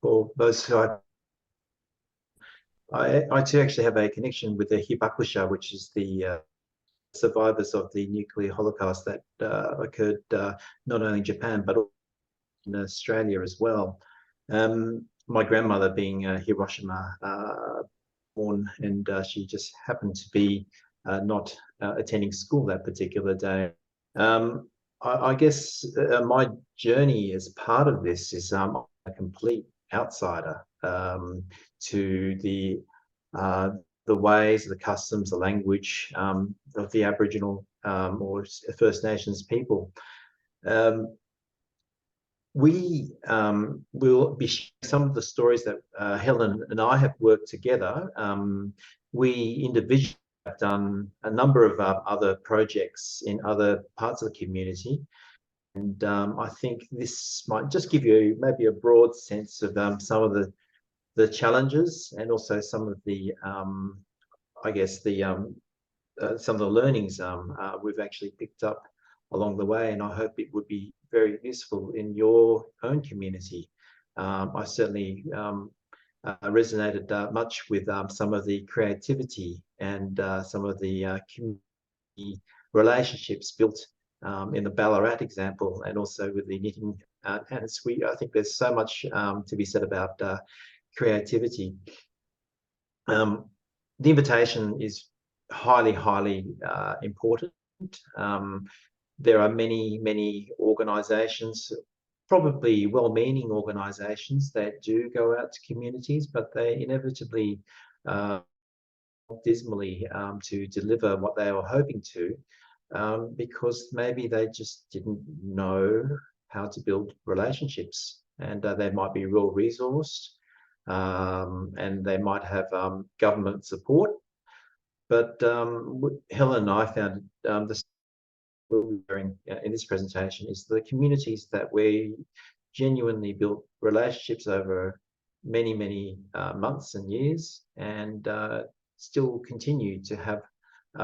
for those who I too actually have a connection with the Hibakusha, which is the survivors of the nuclear holocaust that occurred not only in Japan but in Australia as well. My grandmother being Hiroshima born, and she just happened to be not attending school that particular day. I guess my journey as part of this is a complete outsider to the ways, the customs, the language of the Aboriginal or First Nations people. We will be sharing some of the stories that Helen and I have worked together. We individually have done a number of other projects in other parts of the community. And I think this might just give you maybe a broad sense of some of the challenges and also some of the, I guess, some of the learnings we've actually picked up along the way. And I hope it would be very useful in your own community. I certainly resonated much with some of the creativity and some of the community relationships built in the Ballarat example, and also with the knitting. And I think there's so much to be said about creativity. The invitation is highly important. There are many organisations, probably well-meaning organisations, that do go out to communities, but they inevitably dismally to deliver what they were hoping to, because maybe they just didn't know how to build relationships, and they might be well resourced, and they might have government support. But Helen and I found the in this presentation is the communities that we genuinely built relationships over many months and years, and still continue to have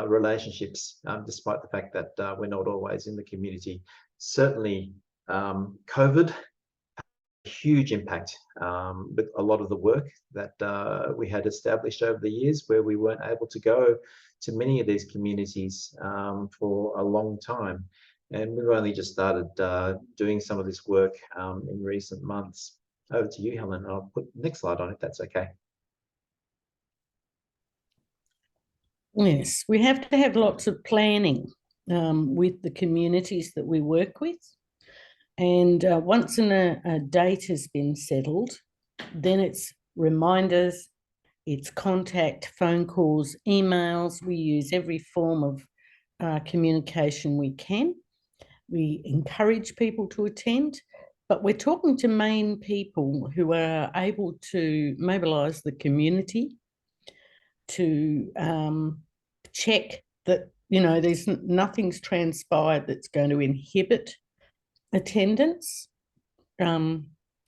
relationships despite the fact that we're not always in the community. Certainly COVID had a huge impact with a lot of the work that we had established over the years, where we weren't able to go to many of these communities for a long time. And we've only just started doing some of this work in recent months. Over to you, Helen. I'll put the next slide on if that's okay.
Yes, we have to have lots of planning with the communities that we work with. And once a date has been settled, then it's reminders, it's contact, phone calls, emails. We use every form of communication we can. We encourage people to attend, but we're talking to main people who are able to mobilise the community to check that, there's nothing's transpired that's going to inhibit attendance,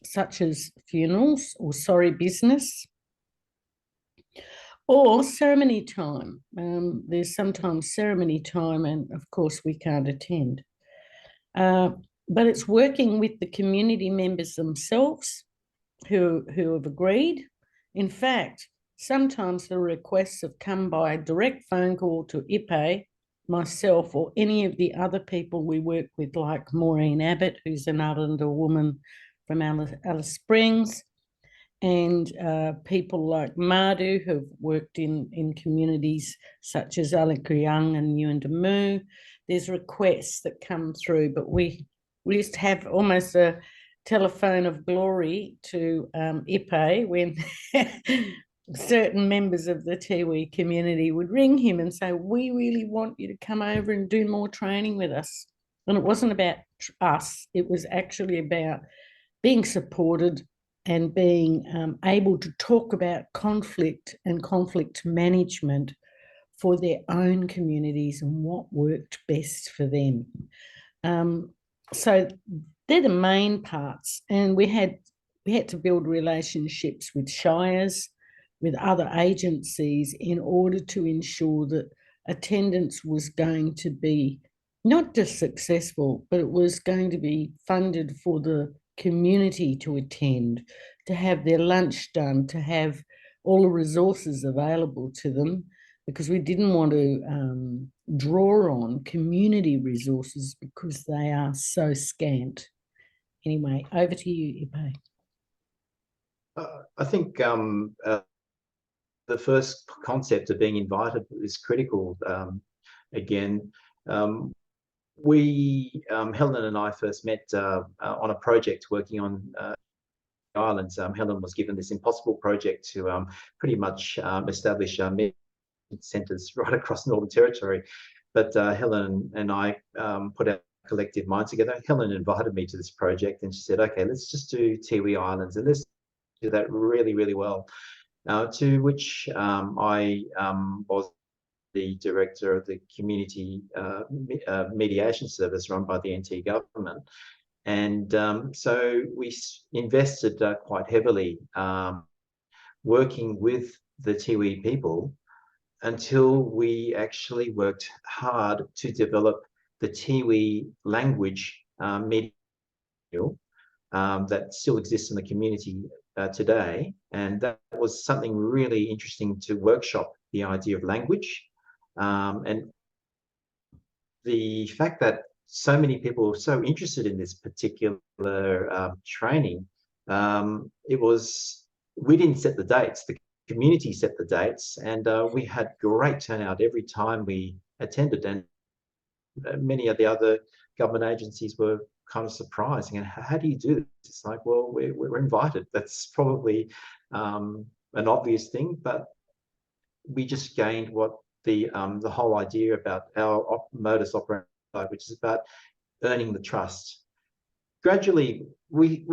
such as funerals or sorry business, or ceremony time. There's sometimes ceremony time, and of course we can't attend. But it's working with the community members themselves who have agreed. In fact, sometimes the requests have come by a direct phone call to IPE, myself, or any of the other people we work with, like Maureen Abbott, who's an Arundel woman from Alice Springs, and people like Madhu, who've worked in communities such as Aliquoyung and Yuendamu. There's requests that come through, but we used to have almost a telephone of glory to IPE when certain members of the Tiwi community would ring him and say, we really want you to come over and do more training with us. And it wasn't about us, it was actually about being supported and being able to talk about conflict and conflict management for their own communities and what worked best for them. So they're the main parts, and we had to build relationships with shires, with other agencies, in order to ensure that attendance was going to be not just successful, but it was going to be funded for the community to attend, to have their lunch done, to have all the resources available to them, because we didn't want to draw on community resources because they are so scant. Anyway, over to you, Ipe.
I think the first concept of being invited is critical. Again, Helen and I first met on a project working on islands. Helen was given this impossible project to pretty much establish centres right across Northern Territory. But Helen and I put our collective minds together. Helen invited me to this project, and she said, "Okay, let's just do Tiwi Islands, and let's do that really, really well." To which I was the director of the community mediation service run by the NT government. And so we invested quite heavily working with the Tiwi people until we actually worked hard to develop the Tiwi language material that still exists in the community today. And that was something really interesting to workshop, the idea of language. And the fact that so many people were so interested in this particular training, we didn't set the dates, the community set the dates, and we had great turnout every time we attended. And many of the other government agencies were kind of surprised. And how do you do this? It's like, well, we're invited. That's probably an obvious thing, but we just gained what the whole idea about our modus operandi, which is about earning the trust. Gradually, we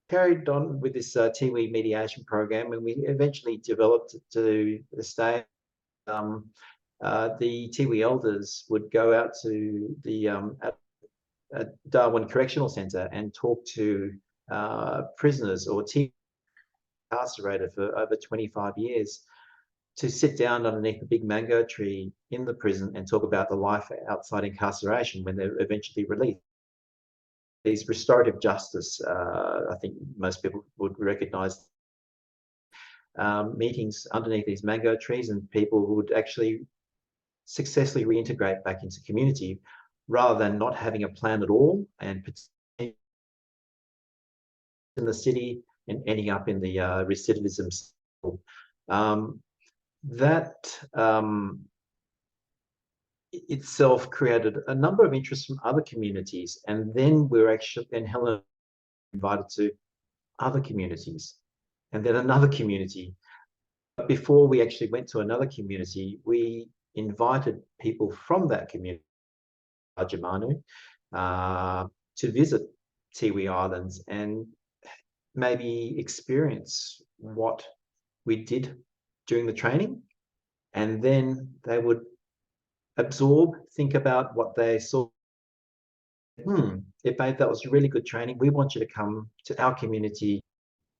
carried on with this Tiwi mediation program, and we eventually developed to the stage. The Tiwi elders would go out to the Darwin Correctional Centre and talk to prisoners or Tiwi incarcerated for over 25 years, to sit down underneath a big mango tree in the prison and talk about the life outside incarceration when they're eventually released. These restorative justice, I think most people would recognise, meetings underneath these mango trees, and people would actually successfully reintegrate back into community rather than not having a plan at all and in the city and ending up in the recidivism cycle. That itself created a number of interests from other communities, and then Helen invited to other communities, and then another community. But before we actually went to another community, we invited people from that community, Jamanu, to visit Tiwi Islands and maybe experience what we did during the training, and then they would absorb, think about what they saw. That was really good training. We want you to come to our community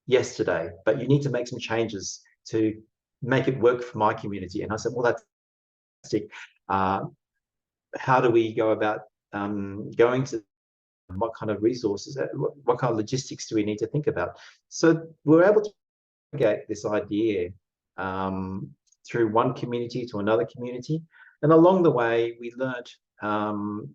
yesterday, but you need to make some changes to make it work for my community. And I said, well, that's fantastic. How do we go about going to what kind of resources, what kind of logistics do we need to think about? So we're able to navigate this idea through one community to another community. And along the way, we learned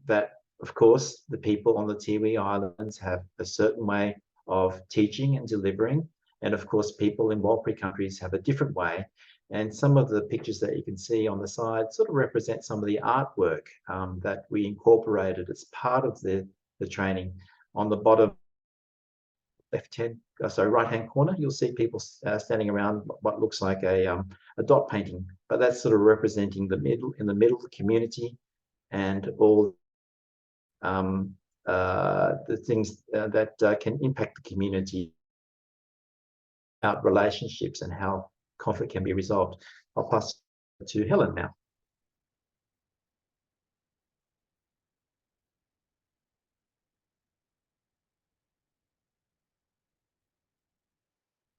that, of course, the people on the Tiwi Islands have a certain way of teaching and delivering. And of course, people in Warlpiri countries have a different way. And some of the pictures that you can see on the side sort of represent some of the artwork that we incorporated as part of the training. On the bottom right-hand corner, you'll see people standing around what looks like a dot painting, but that's sort of representing the middle, in the middle of the community, and all the things that can impact the community, about relationships and how conflict can be resolved. I'll pass to Helen now.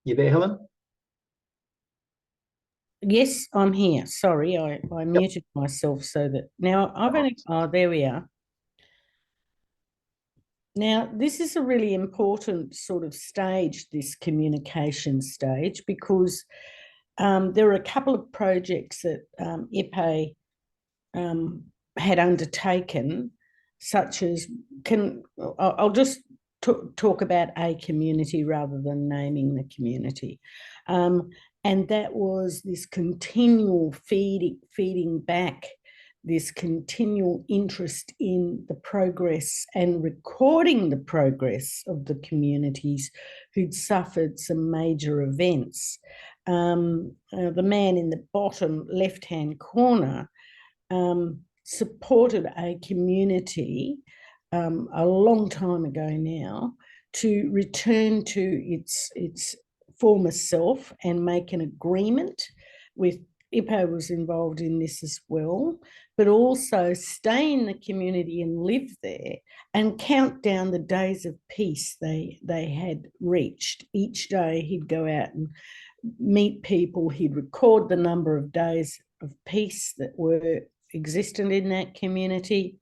You there, Helen?
Yes, I'm here. Sorry, I muted myself so that now I've only, there we are. Now, this is a really important sort of stage, this communication stage, because there are a couple of projects that IPE had undertaken, such as, I'll just talk about a community rather than naming the community. And that was this continual feeding back, this continual interest in the progress and recording the progress of the communities who'd suffered some major events. The man in the bottom left-hand corner supported a community a long time ago now to return to its former self and make an agreement with, IPO was involved in this as well, but also stay in the community and live there and count down the days of peace they had reached. Each day he'd go out and meet people, he'd record the number of days of peace that were existent in that community,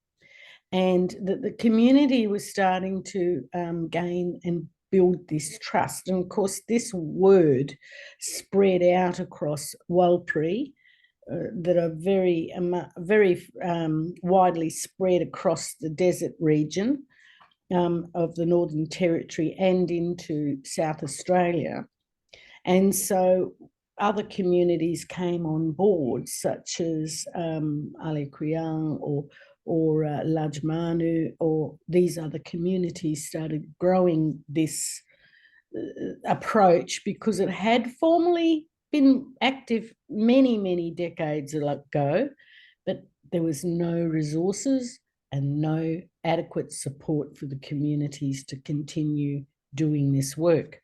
and that the community was starting to gain and build this trust. And of course, this word spread out across Walpri, that are very widely spread across the desert region of the Northern Territory and into South Australia. And so other communities came on board, such as Ali Kriang or Lajmanu, or these other communities started growing this approach because it had formerly been active many decades ago, but there was no resources and no adequate support for the communities to continue doing this work.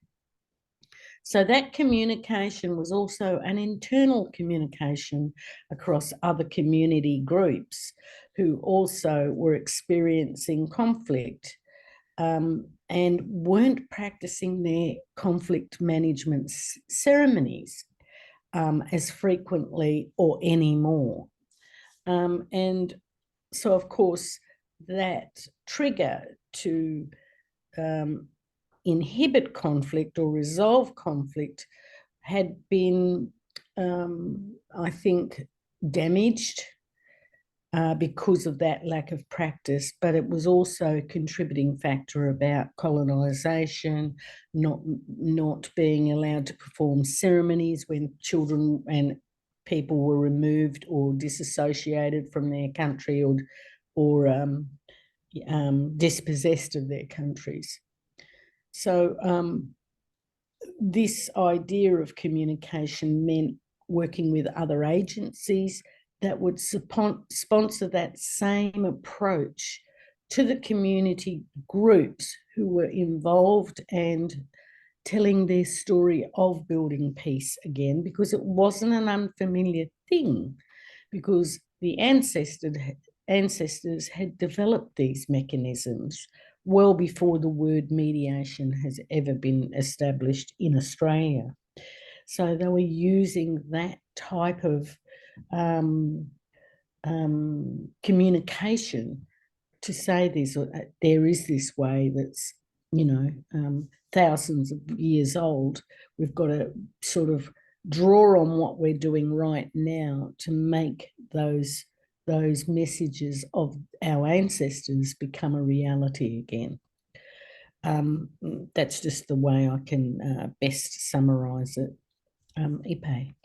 So that communication was also an internal communication across other community groups who also were experiencing conflict and weren't practicing their conflict management ceremonies as frequently or anymore. And so, of course, that trigger to inhibit conflict or resolve conflict had been, I think, damaged because of that lack of practice, but it was also a contributing factor about colonisation, not being allowed to perform ceremonies when children and people were removed or disassociated from their country or dispossessed of their countries. So this idea of communication meant working with other agencies that would sponsor that same approach to the community groups who were involved and telling their story of building peace again, because it wasn't an unfamiliar thing, because the ancestors had developed these mechanisms well before the word mediation has ever been established in Australia. So they were using that type of communication to say this, there is this way that's, thousands of years old. We've got to sort of draw on what we're doing right now to make those messages of our ancestors become a reality again. That's just the way I can best summarise it. Ipe.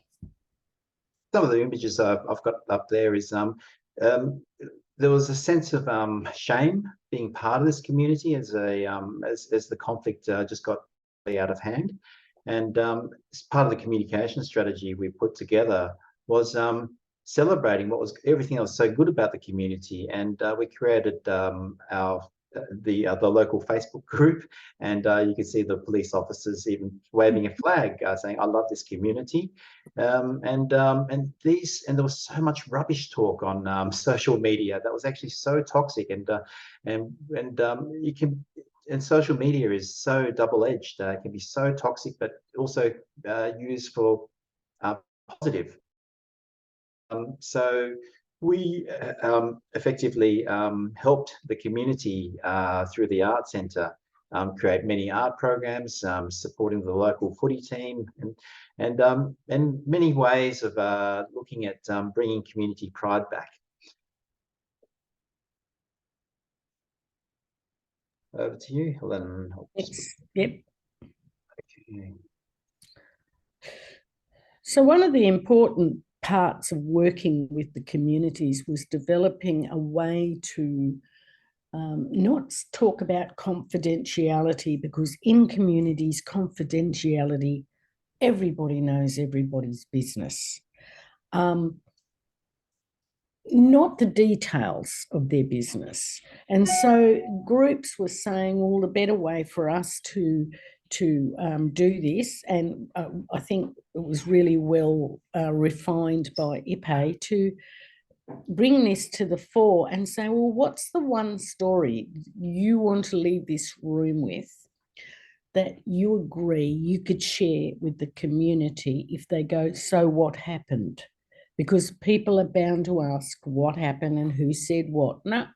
Some of the images I've got up there is there was a sense of shame being part of this community as the conflict just got out of hand, and as part of the communication strategy we put together was celebrating what was everything that was so good about the community, and we created the local Facebook group, and you can see the police officers even waving a flag saying, "I love this community," and there was so much rubbish talk on social media that was actually so toxic, and social media is so double-edged. It can be so toxic, but also used for positive. So we effectively helped the community through the Art Centre create many art programs, supporting the local footy team, and many ways of looking at bringing community pride back. Over to you, Helen.
Yep.
Okay.
So one of the important parts of working with the communities was developing a way to not talk about confidentiality, because in communities, confidentiality, everybody knows everybody's business. Not the details of their business. And so groups were saying, well, the better way for us to do this, and I think it was really well refined by IPE to bring this to the fore and say, well, what's the one story you want to leave this room with that you agree you could share with the community if they go, so what happened? Because people are bound to ask what happened and who said what. No,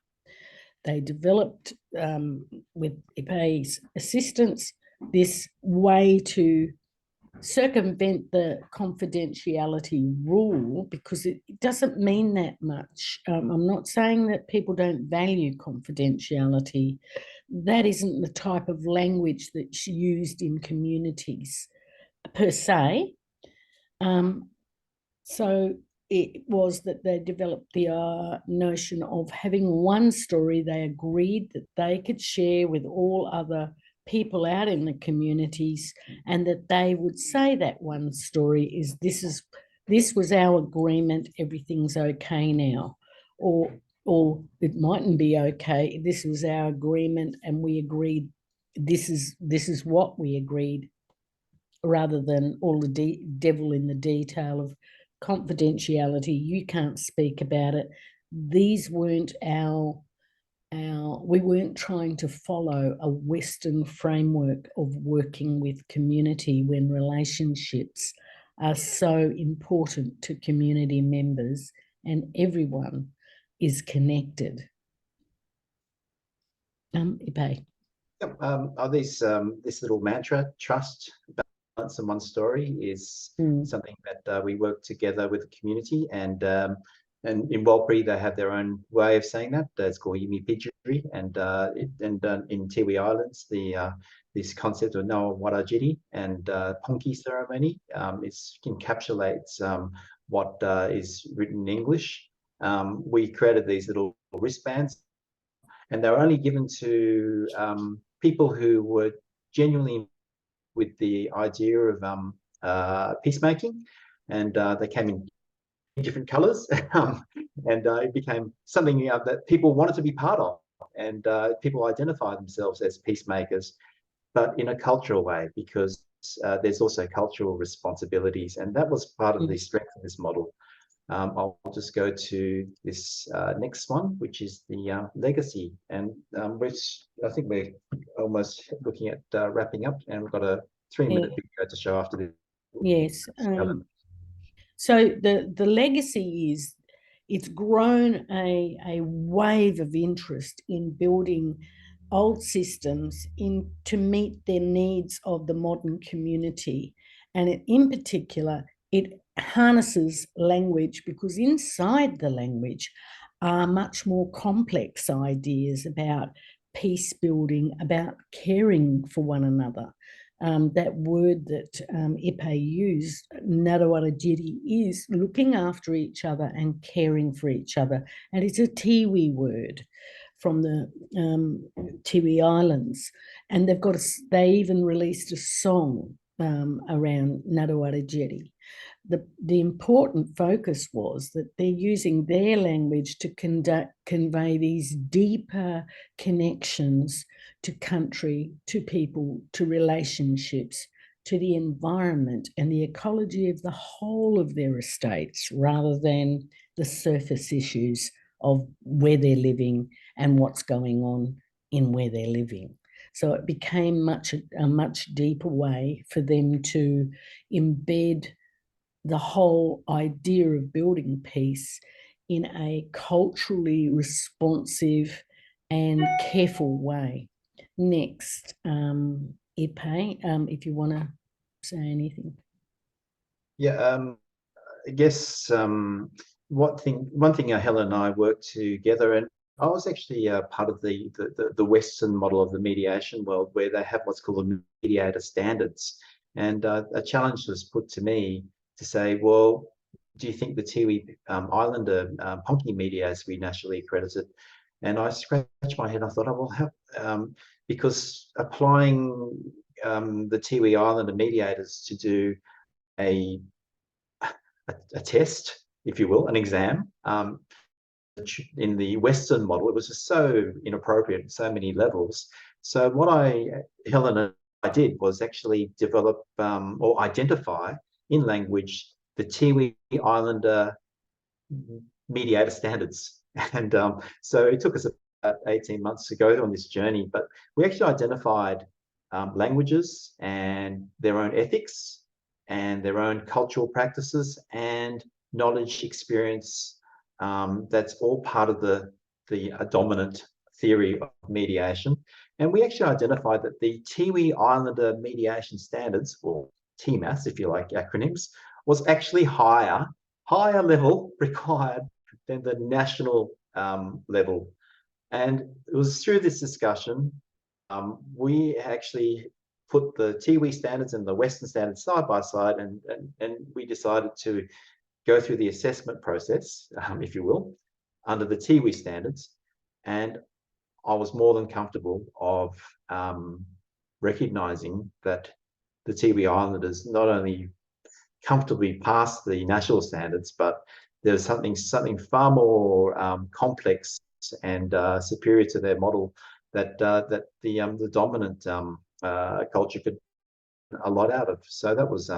they developed with IPE's assistance this way to circumvent the confidentiality rule, because it doesn't mean that much. I'm not saying that people don't value confidentiality. That isn't the type of language that's used in communities per se. So it was that they developed the notion of having one story they agreed that they could share with all other people out in the communities, and that they would say that one story is, this was our agreement, everything's okay now, or it mightn't be okay, this was our agreement and we agreed this is what we agreed, rather than all the devil in the detail of confidentiality. You can't speak about it. These weren't we weren't trying to follow a Western framework of working with community when relationships are so important to community members and everyone is connected. Ipe.
Yep. This little mantra, trust, balance, and one story, is something that we work together with the community, and in Warlpiri they have their own way of saying that. It's called Yimi Pidgeri, and in Tiwi Islands this concept of Noa Warajiri and Ponki ceremony encapsulates what is written in English. We created these little wristbands, and they were only given to people who were genuinely with the idea of peacemaking, and they came in different colors, and it became something that people wanted to be part of, and people identify themselves as peacemakers, but in a cultural way, because there's also cultural responsibilities, and that was part of the strength of this model. I'll just go to this next one, which is the legacy, and which I think we're almost looking at wrapping up, and we've got a 3-minute video to show after this.
Yes. So the legacy is, it's grown a wave of interest in building old systems to meet their needs of the modern community, and in particular it harnesses language, because inside the language are much more complex ideas about peace building, about caring for one another. That word that IPE used, Narawara-Jiri, is looking after each other and caring for each other. And it's a Tiwi word from the Tiwi Islands. And they even released a song around Narawara-Jiri. The important focus was that they're using their language to convey these deeper connections to country, to people, to relationships, to the environment and the ecology of the whole of their estates, rather than the surface issues of where they're living and what's going on in where they're living. So it became a much deeper way for them to embed the whole idea of building peace in a culturally responsive and careful way. Next, Ipe, if you want to say anything.
Yeah, I guess one thing Helen and I worked together, and I was actually part of the Western model of the mediation world, where they have what's called mediator standards, and a challenge was put to me to say, well, do you think the Tiwi Islander Ponky media has to be nationally accredited? And I scratched my head. I thought, oh, well, how, because applying the Tiwi Islander mediators to do a test, if you will, an exam, in the Western model, it was just so inappropriate at so many levels. So what Helen and I did was actually develop or identify in language the Tiwi Islander mediator standards. And so it took us about 18 months to go on this journey, but we actually identified languages and their own ethics and their own cultural practices and knowledge, experience. That's all part of the dominant theory of mediation. And we actually identified that the Tiwi Islander mediation standards, or TMAS, if you like acronyms, was actually higher level required than the national level. And it was through this discussion, we actually put the Tiwi standards and the Western standards side by side, and we decided to go through the assessment process, if you will, under the Tiwi standards. And I was more than comfortable of recognizing that the Tiwi Islanders not only comfortably passed the national standards, but there's something far more complex and superior to their model that the dominant culture could a lot out of. So that was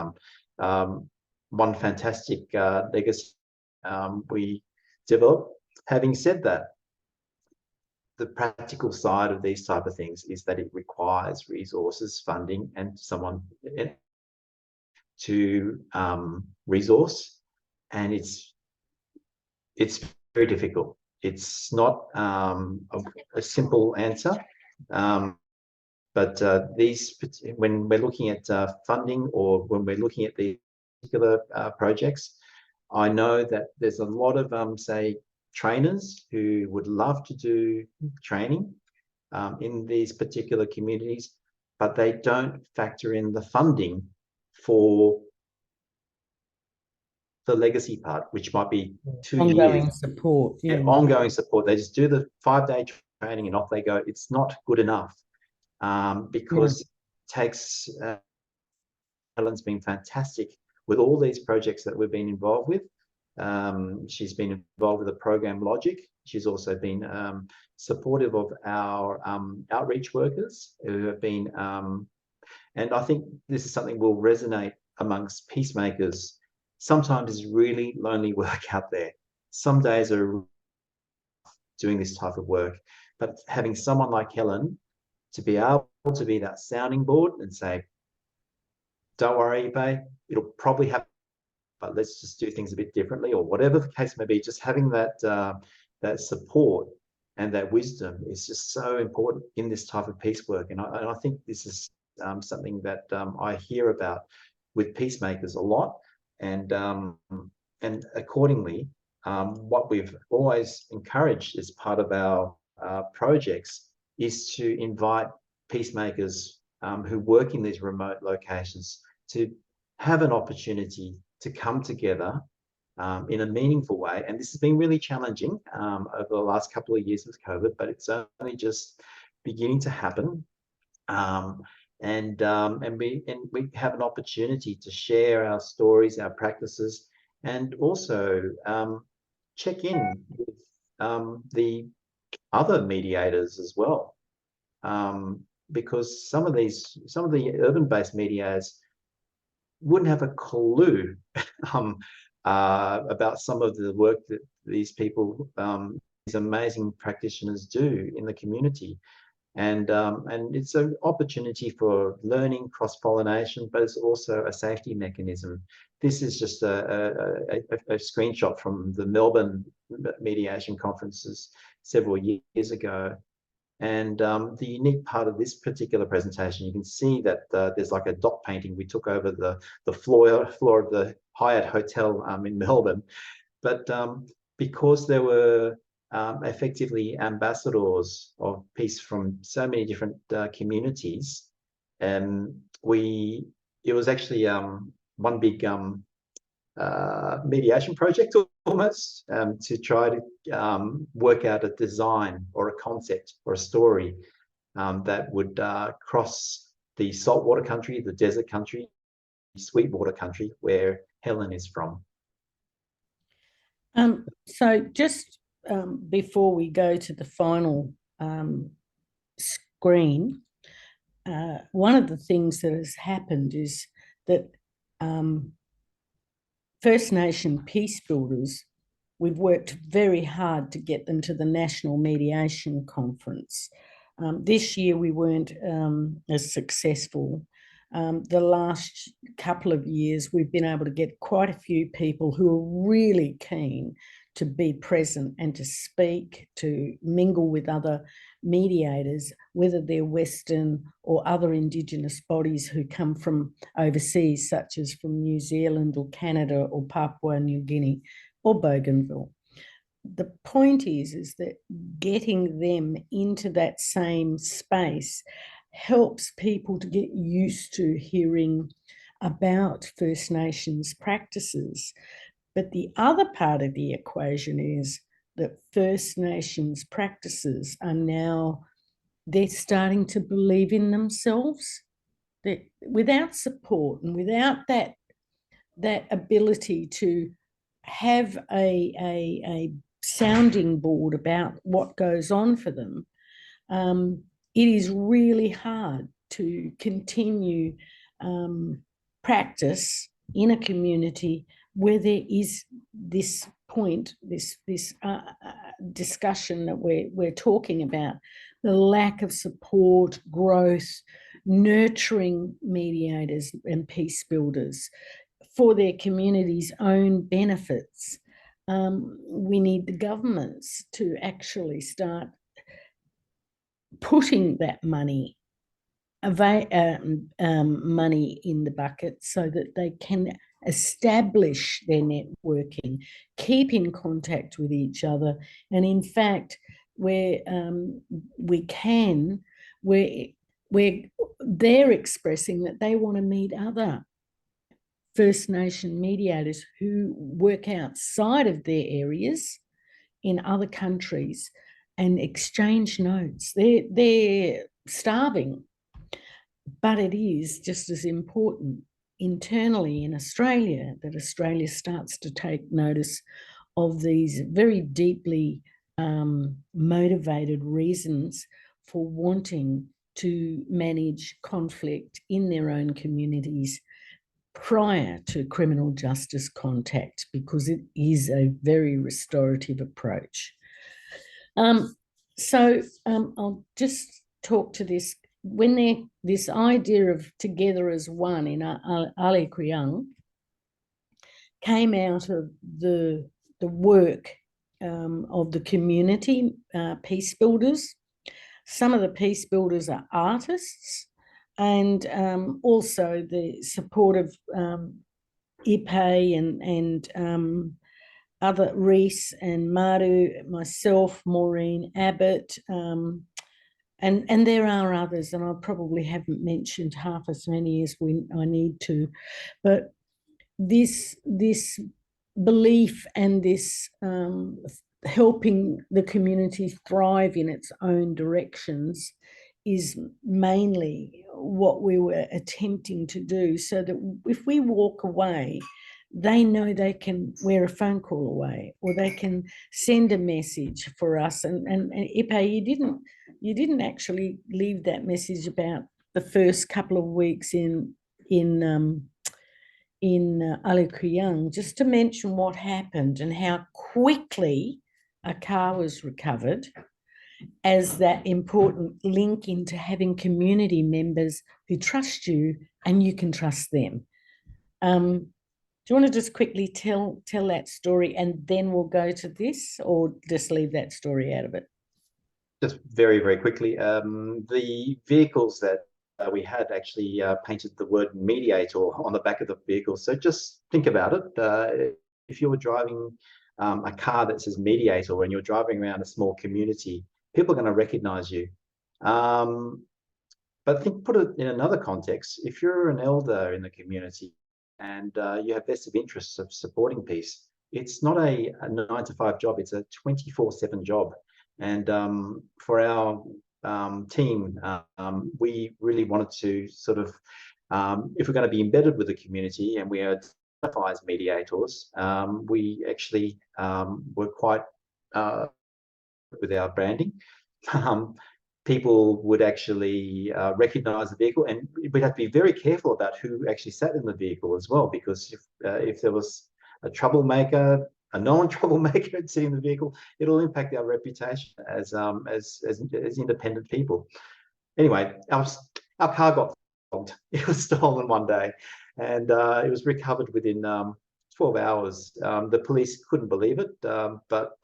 one fantastic legacy we developed. Having said that, the practical side of these type of things is that it requires resources, funding, and someone to resource, and it's very difficult. It's not a simple answer, but when we're looking at funding, or when we're looking at the particular projects, I know that there's a lot of say trainers who would love to do training in these particular communities, but they don't factor in the funding for the legacy part, which might be 2 years.
Ongoing support. Yeah.
Ongoing support. They just do the 5-day training and off they go. It's not good enough because it takes. Helen's been fantastic with all these projects that we've been involved with. She's been involved with the program Logic. She's also been supportive of our outreach workers who have been, and I think this is something will resonate amongst peacemakers. Sometimes it's really lonely work out there. Some days are doing this type of work, but having someone like Helen to be able to be that sounding board and say, don't worry, babe, it'll probably happen, but let's just do things a bit differently, or whatever the case may be. Just having that that support and that wisdom is just so important in this type of peace work. And I think this is something that I hear about with peacemakers a lot. And accordingly, what we've always encouraged as part of our projects is to invite peacemakers who work in these remote locations to have an opportunity to come together in a meaningful way. And this has been really challenging over the last couple of years with COVID, but it's only just beginning to happen. And we have an opportunity to share our stories, our practices, and also check in with the other mediators as well, because some of the urban-based mediators wouldn't have a clue about some of the work that these people, these amazing practitioners, do in the community. And it's an opportunity for learning, cross-pollination, but it's also a safety mechanism. This is just a screenshot from the Melbourne mediation conferences several years ago. And the unique part of this particular presentation, you can see that there's like a dot painting. We took over the floor of the Hyatt Hotel in Melbourne, but because there were effectively ambassadors of peace from so many different communities, it was actually one big mediation project almost, to try to work out a design or a concept or a story that would cross the saltwater country, the desert country, sweetwater country where Helen is from.
So just before we go to the final screen, one of the things that has happened is that First Nation peace builders, we've worked very hard to get them to the National Mediation Conference. This year we weren't as successful. The last couple of years we've been able to get quite a few people who are really keen to be present and to speak, to mingle with other mediators, whether they're Western or other Indigenous bodies who come from overseas, such as from New Zealand or Canada or Papua New Guinea or Bougainville. The point is that getting them into that same space helps people to get used to hearing about First Nations practices. But the other part of the equation is that First Nations practices are now, they're starting to believe in themselves. That without support and without that ability to have a sounding board about what goes on for them, it is really hard to continue practice in a community where there is this point, this discussion that we're talking about, the lack of support, growth, nurturing mediators and peace builders for their community's own benefits. We need the governments to actually start putting that money in the bucket so that they can establish their networking, keep in contact with each other, and in fact, where we can, where they're expressing that they want to meet other First Nation mediators who work outside of their areas in other countries and exchange notes. They're starving, but it is just as important internally in Australia that Australia starts to take notice of these very deeply motivated reasons for wanting to manage conflict in their own communities prior to criminal justice contact, because it is a very restorative approach. So I'll just talk to this. When this idea of together as one in Ali Kriang came out of the work of the community peace builders. Some of the peace builders are artists, and also the support of Ipe and other Reese and Maru, myself, Maureen Abbott, and there are others, and I probably haven't mentioned half as many as I need to, but this belief and this helping the community thrive in its own directions is mainly what we were attempting to do, so that if we walk away, they know they can, we're a phone call away, or they can send a message for us. And Ipe, you didn't actually leave that message about the first couple of weeks in Ali Kriang, just to mention what happened and how quickly a car was recovered as that important link into having community members who trust you and you can trust them. Do you want to just quickly tell that story, and then we'll go to this, or just leave that story out of it?
Just very, very quickly, the vehicles that we had actually painted the word mediator on the back of the vehicle. So just think about it. If you're driving a car that says mediator when you're driving around a small community, people are going to recognize you. But put it in another context. If you're an elder in the community and you have vested interests of supporting peace. It's not a 9-to-5 job, it's a 24/7 job. And for our team, we really wanted to sort of, if we're going to be embedded with the community and we are identified as mediators, we actually were quite with our branding. People would actually recognize the vehicle, and we'd have to be very careful about who actually sat in the vehicle as well, because if there was a troublemaker, a non-troublemaker sitting in the vehicle, it'll impact our reputation as independent people. Anyway, our car got stolen. It was stolen one day, and it was recovered within 12 hours. The police couldn't believe it, but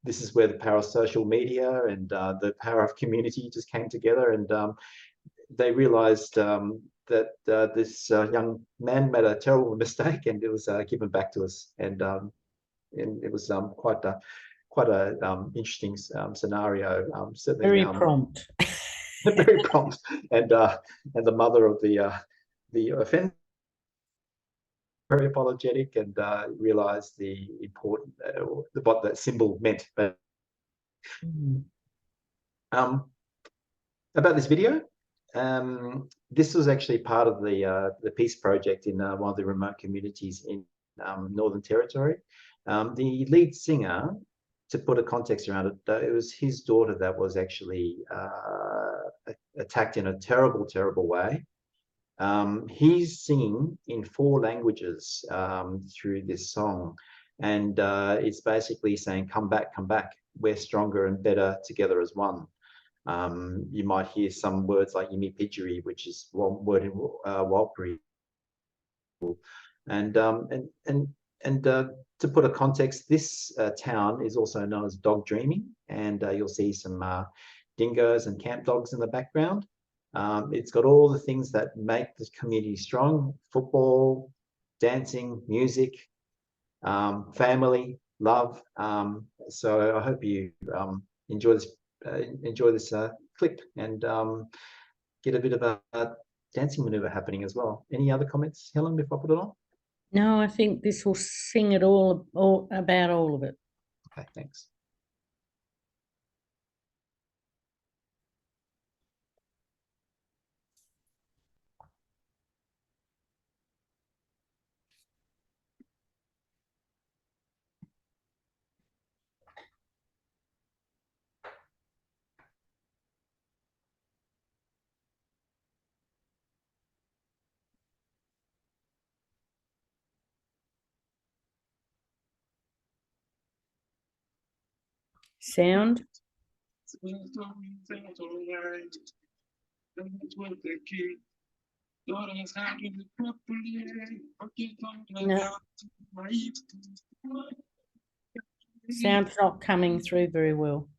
this is where the power of social media and the power of community just came together, and they realized that this young man made a terrible mistake, and it was given back to us, and it was quite a interesting scenario. Certainly
Very prompt.
very prompt, and the mother of the offender very apologetic, and realized the important what that symbol meant. But about this video, this was actually part of the peace project in one of the remote communities in Northern Territory. The lead singer, to put a context around it, it was his daughter that was actually attacked in a terrible, terrible way. He's singing in 4 languages through this song, and it's basically saying, come back, we're stronger and better together as one. You might hear some words like Yimi Pidgeri, which is one word in Warlpiri. And to put a context, this town is also known as Dog Dreaming, and you'll see some dingoes and camp dogs in the background. It's got all the things that make the community strong: football, dancing, music, family, love. So I hope you enjoy this clip and get a bit of a dancing maneuver happening as well. Any other comments, Helen, before I put it on?
No, I think this will sing it all about all of it.
Okay, thanks.
Sound. No. Sound's not coming through very well.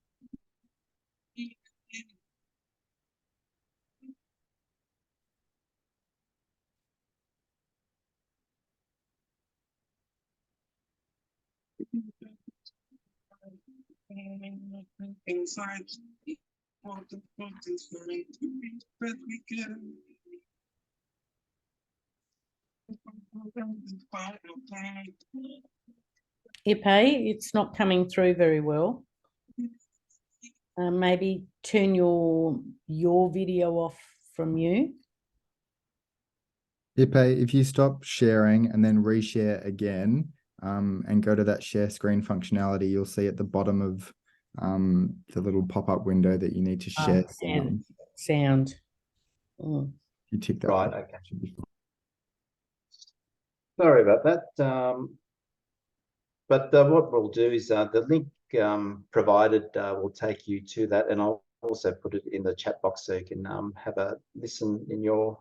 Inside,
Ipe, it's not coming through very well. Maybe turn your video off from you.
Ipe, if you stop sharing and then reshare again, and go to that share screen functionality, you'll see at the bottom of the little pop-up window that you need to share
sound.
You tick that.
Right, okay. Sorry about that. But what we'll do is the link provided will take you to that, and I'll also put it in the chat box so you can have a listen in your...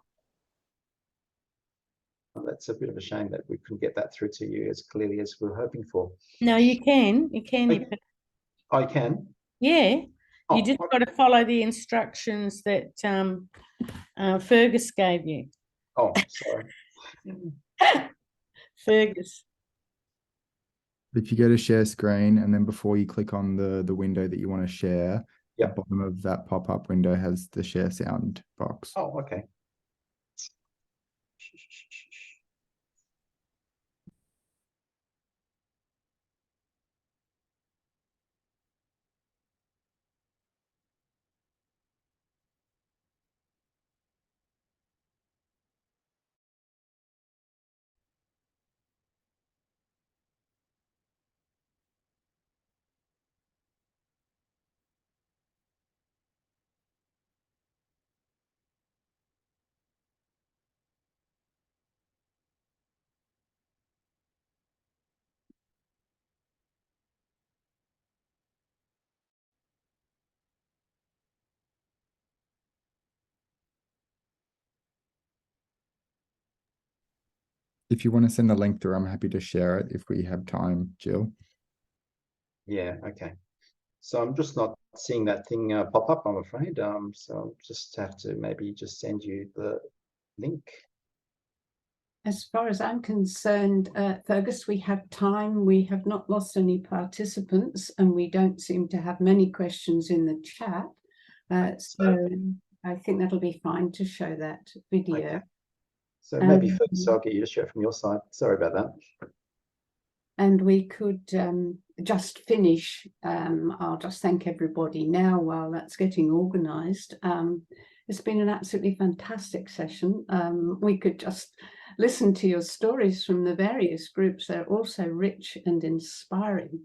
That's a bit of a shame that we couldn't get that through to you as clearly as we were hoping for.
No, you can. You can.
I can?
Yeah.
Oh,
you just got to follow the instructions that Fergus gave you.
Oh, sorry.
Fergus.
If you go to share screen, and then before you click on the window that you want to share,
the
bottom of that pop-up window has the share sound box.
Oh, okay.
if you want to send the link through, I'm happy to share it if we have time, Jill.
Yeah, okay. So I'm just not seeing that thing pop up, I'm afraid. So I'll just have to maybe just send you the link.
As far as I'm concerned, Fergus, we have time. We have not lost any participants, and we don't seem to have many questions in the chat. So I think that'll be fine to show that video.
Okay. So maybe first I'll get you to share from your side. Sorry about that.
And we could just finish. I'll just thank everybody now while that's getting organised. It's been an absolutely fantastic session. We could just listen to your stories from the various groups. They're also rich and inspiring.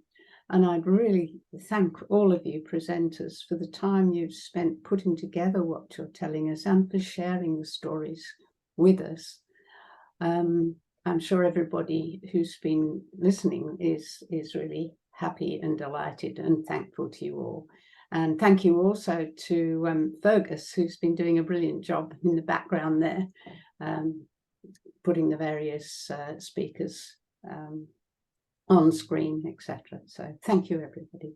And I'd really thank all of you presenters for the time you've spent putting together what you're telling us and for sharing the stories with us. I'm sure everybody who's been listening is really happy and delighted and thankful to you all. And thank you also to Fergus, who's been doing a brilliant job in the background there, putting the various speakers on screen, etc. So thank you, everybody.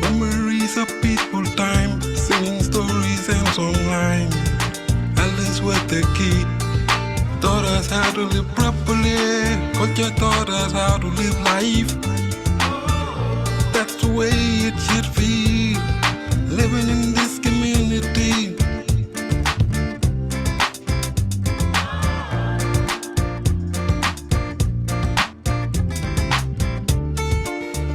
Memories of peaceful time, singing stories and songline. Alice was the key. Taught us how to live properly. Culture taught us how to live life. That's the way it should be. Living in this community.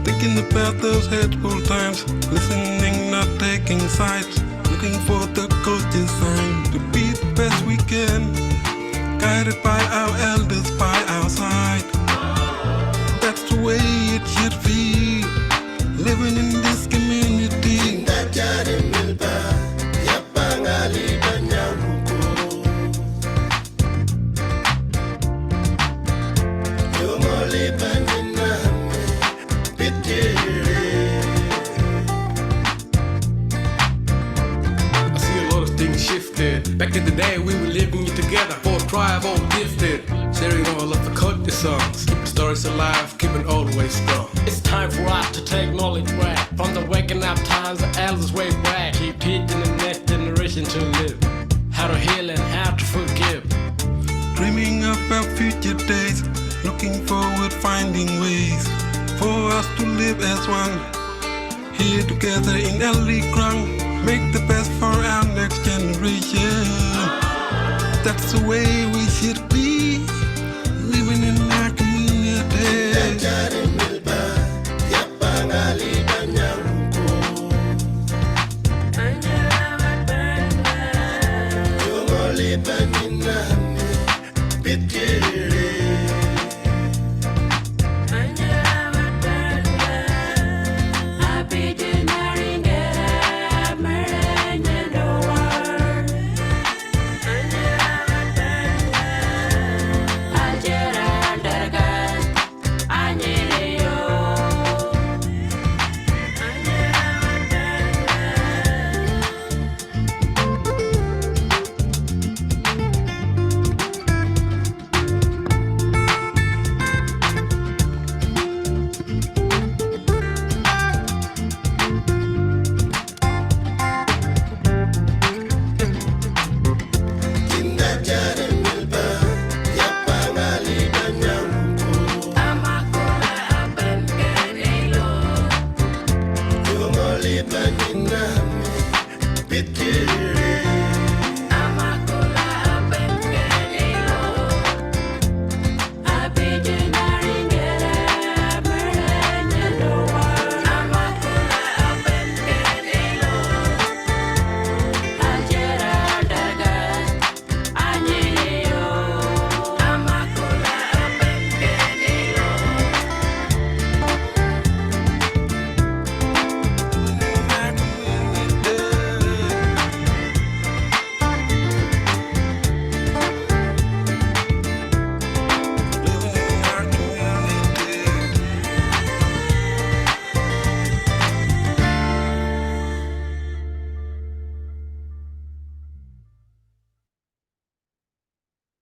Thinking about those hateful times, listening, not taking sides, looking for the culture sign to be the best we can, guided by our elders by our side. That's the way it should be, living in this community.
Back in the day, we were living it together, for tribe, all gifted, sharing all of the culture songs, keeping stories alive, keeping always strong.
It's time for us to take knowledge back from the waking up times, the elders way back. Keep teaching the next generation to live, how to heal and how to forgive.
Dreaming about future days, looking forward, finding ways for us to live as one. Here together in Ellie Grung, make the best for our next generation. That's the way we should be, living in our community.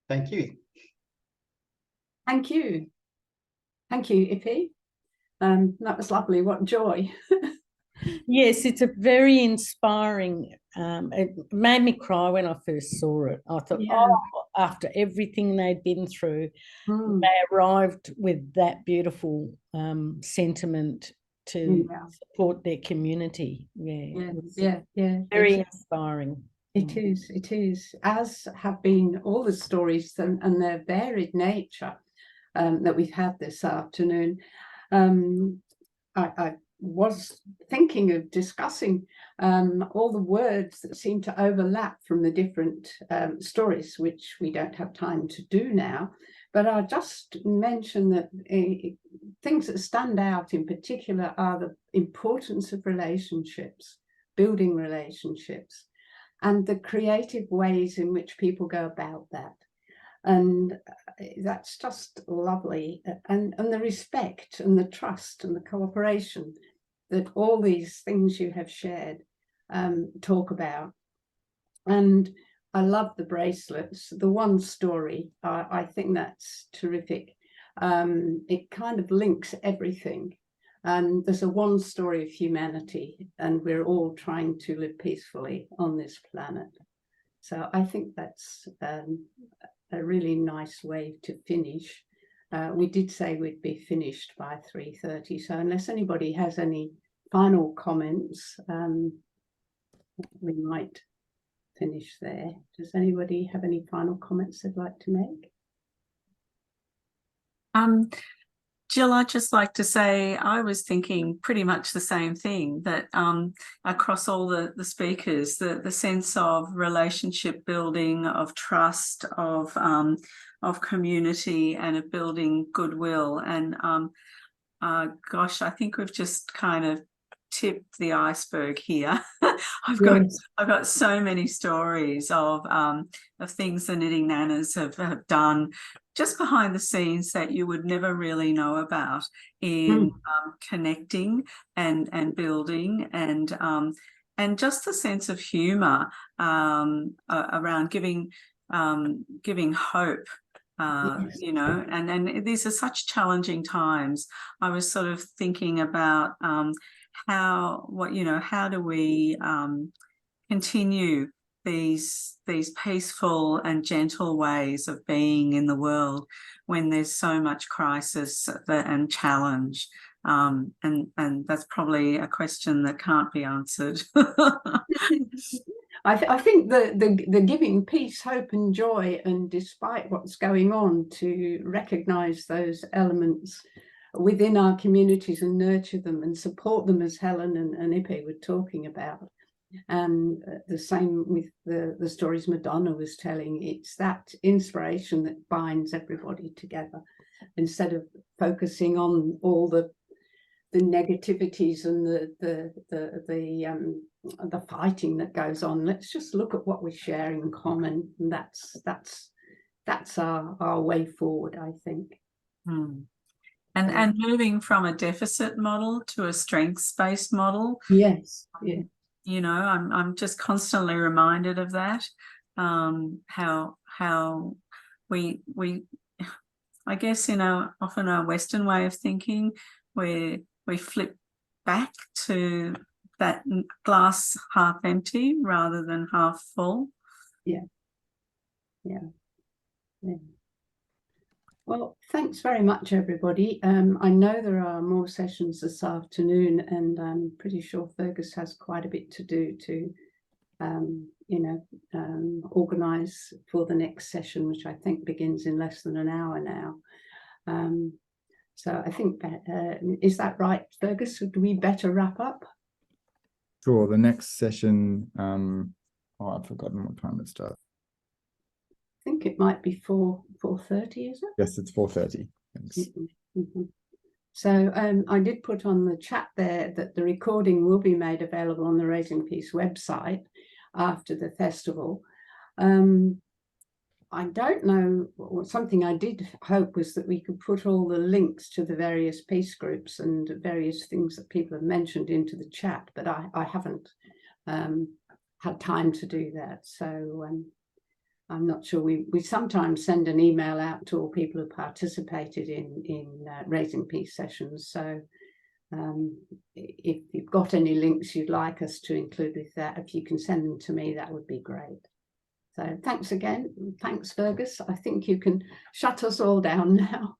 Thank you.
Thank you. Thank you, Ippy. That was lovely. What joy.
Yes, it's a very inspiring. It made me cry when I first saw it. I thought,
Yeah.
oh, after everything they'd been through,
Mm.
they arrived with that beautiful sentiment to
Yeah.
support their community. Yeah,
Yeah,
it was
yeah.
very
It's-
inspiring.
It is, as have been all the stories and their varied nature that we've had this afternoon. I was thinking of discussing all the words that seem to overlap from the different stories, which we don't have time to do now. But I'll just mention that things that stand out in particular are the importance of relationships, building relationships, and the creative ways in which people go about that. And that's just lovely. And the respect and the trust and the cooperation that all these things you have shared talk about. And I love the bracelets. The one story, I think that's terrific. It kind of links everything. And there's a one story of humanity, and we're all trying to live peacefully on this planet. So I think that's a really nice way to finish. We did say we'd be finished by 3:30. So unless anybody has any final comments, we might finish there. Does anybody have any final comments they'd like to make?
Jill, I'd just like to say I was thinking pretty much the same thing, that across all the speakers, the sense of relationship building, of trust, of community, and of building goodwill. And gosh, I think we've just kind of tipped the iceberg here. I've got so many stories of things the Knitting Nanas have done just behind the scenes that you would never really know about in connecting and building, and just the sense of humour around giving hope. You know, and these are such challenging times. I was sort of thinking about how do we continue these peaceful and gentle ways of being in the world when there's so much crisis and challenge, and that's probably a question that can't be answered.
I think the giving peace, hope and joy, and despite what's going on, to recognise those elements within our communities and nurture them and support them, as Helen and Ippy were talking about. And the same with the stories Madonna was telling. It's that inspiration that binds everybody together, instead of focusing on all the negativities and the fighting that goes on. Let's just look at what we share in common, and that's our way forward, I think.
And moving from a deficit model to a strengths-based model.
Yes, yeah.
You know, I'm just constantly reminded of that. How we I guess often our Western way of thinking, where we flip back to that glass half empty rather than half full. Yeah.
Well, thanks very much, everybody. I know there are more sessions this afternoon, and I'm pretty sure Fergus has quite a bit to do to, organise for the next session, which I think begins in less than an hour now. So I think that, is that right, Fergus? Would we better wrap up?
Sure. The next session, I've forgotten what time it starts.
I think it might be 4:30, is it?
Yes, it's 4:30. Thanks.
So I did put on the chat there that the recording will be made available on the Raising Peace website after the festival. I don't know, something I did hope was that we could put all the links to the various peace groups and various things that people have mentioned into the chat, but I haven't had time to do that. So I'm not sure. We sometimes send an email out to all people who participated in Raising Peace sessions. So if you've got any links you'd like us to include with that, if you can send them to me, that would be great. So thanks again. Thanks, Fergus. I think you can shut us all down now.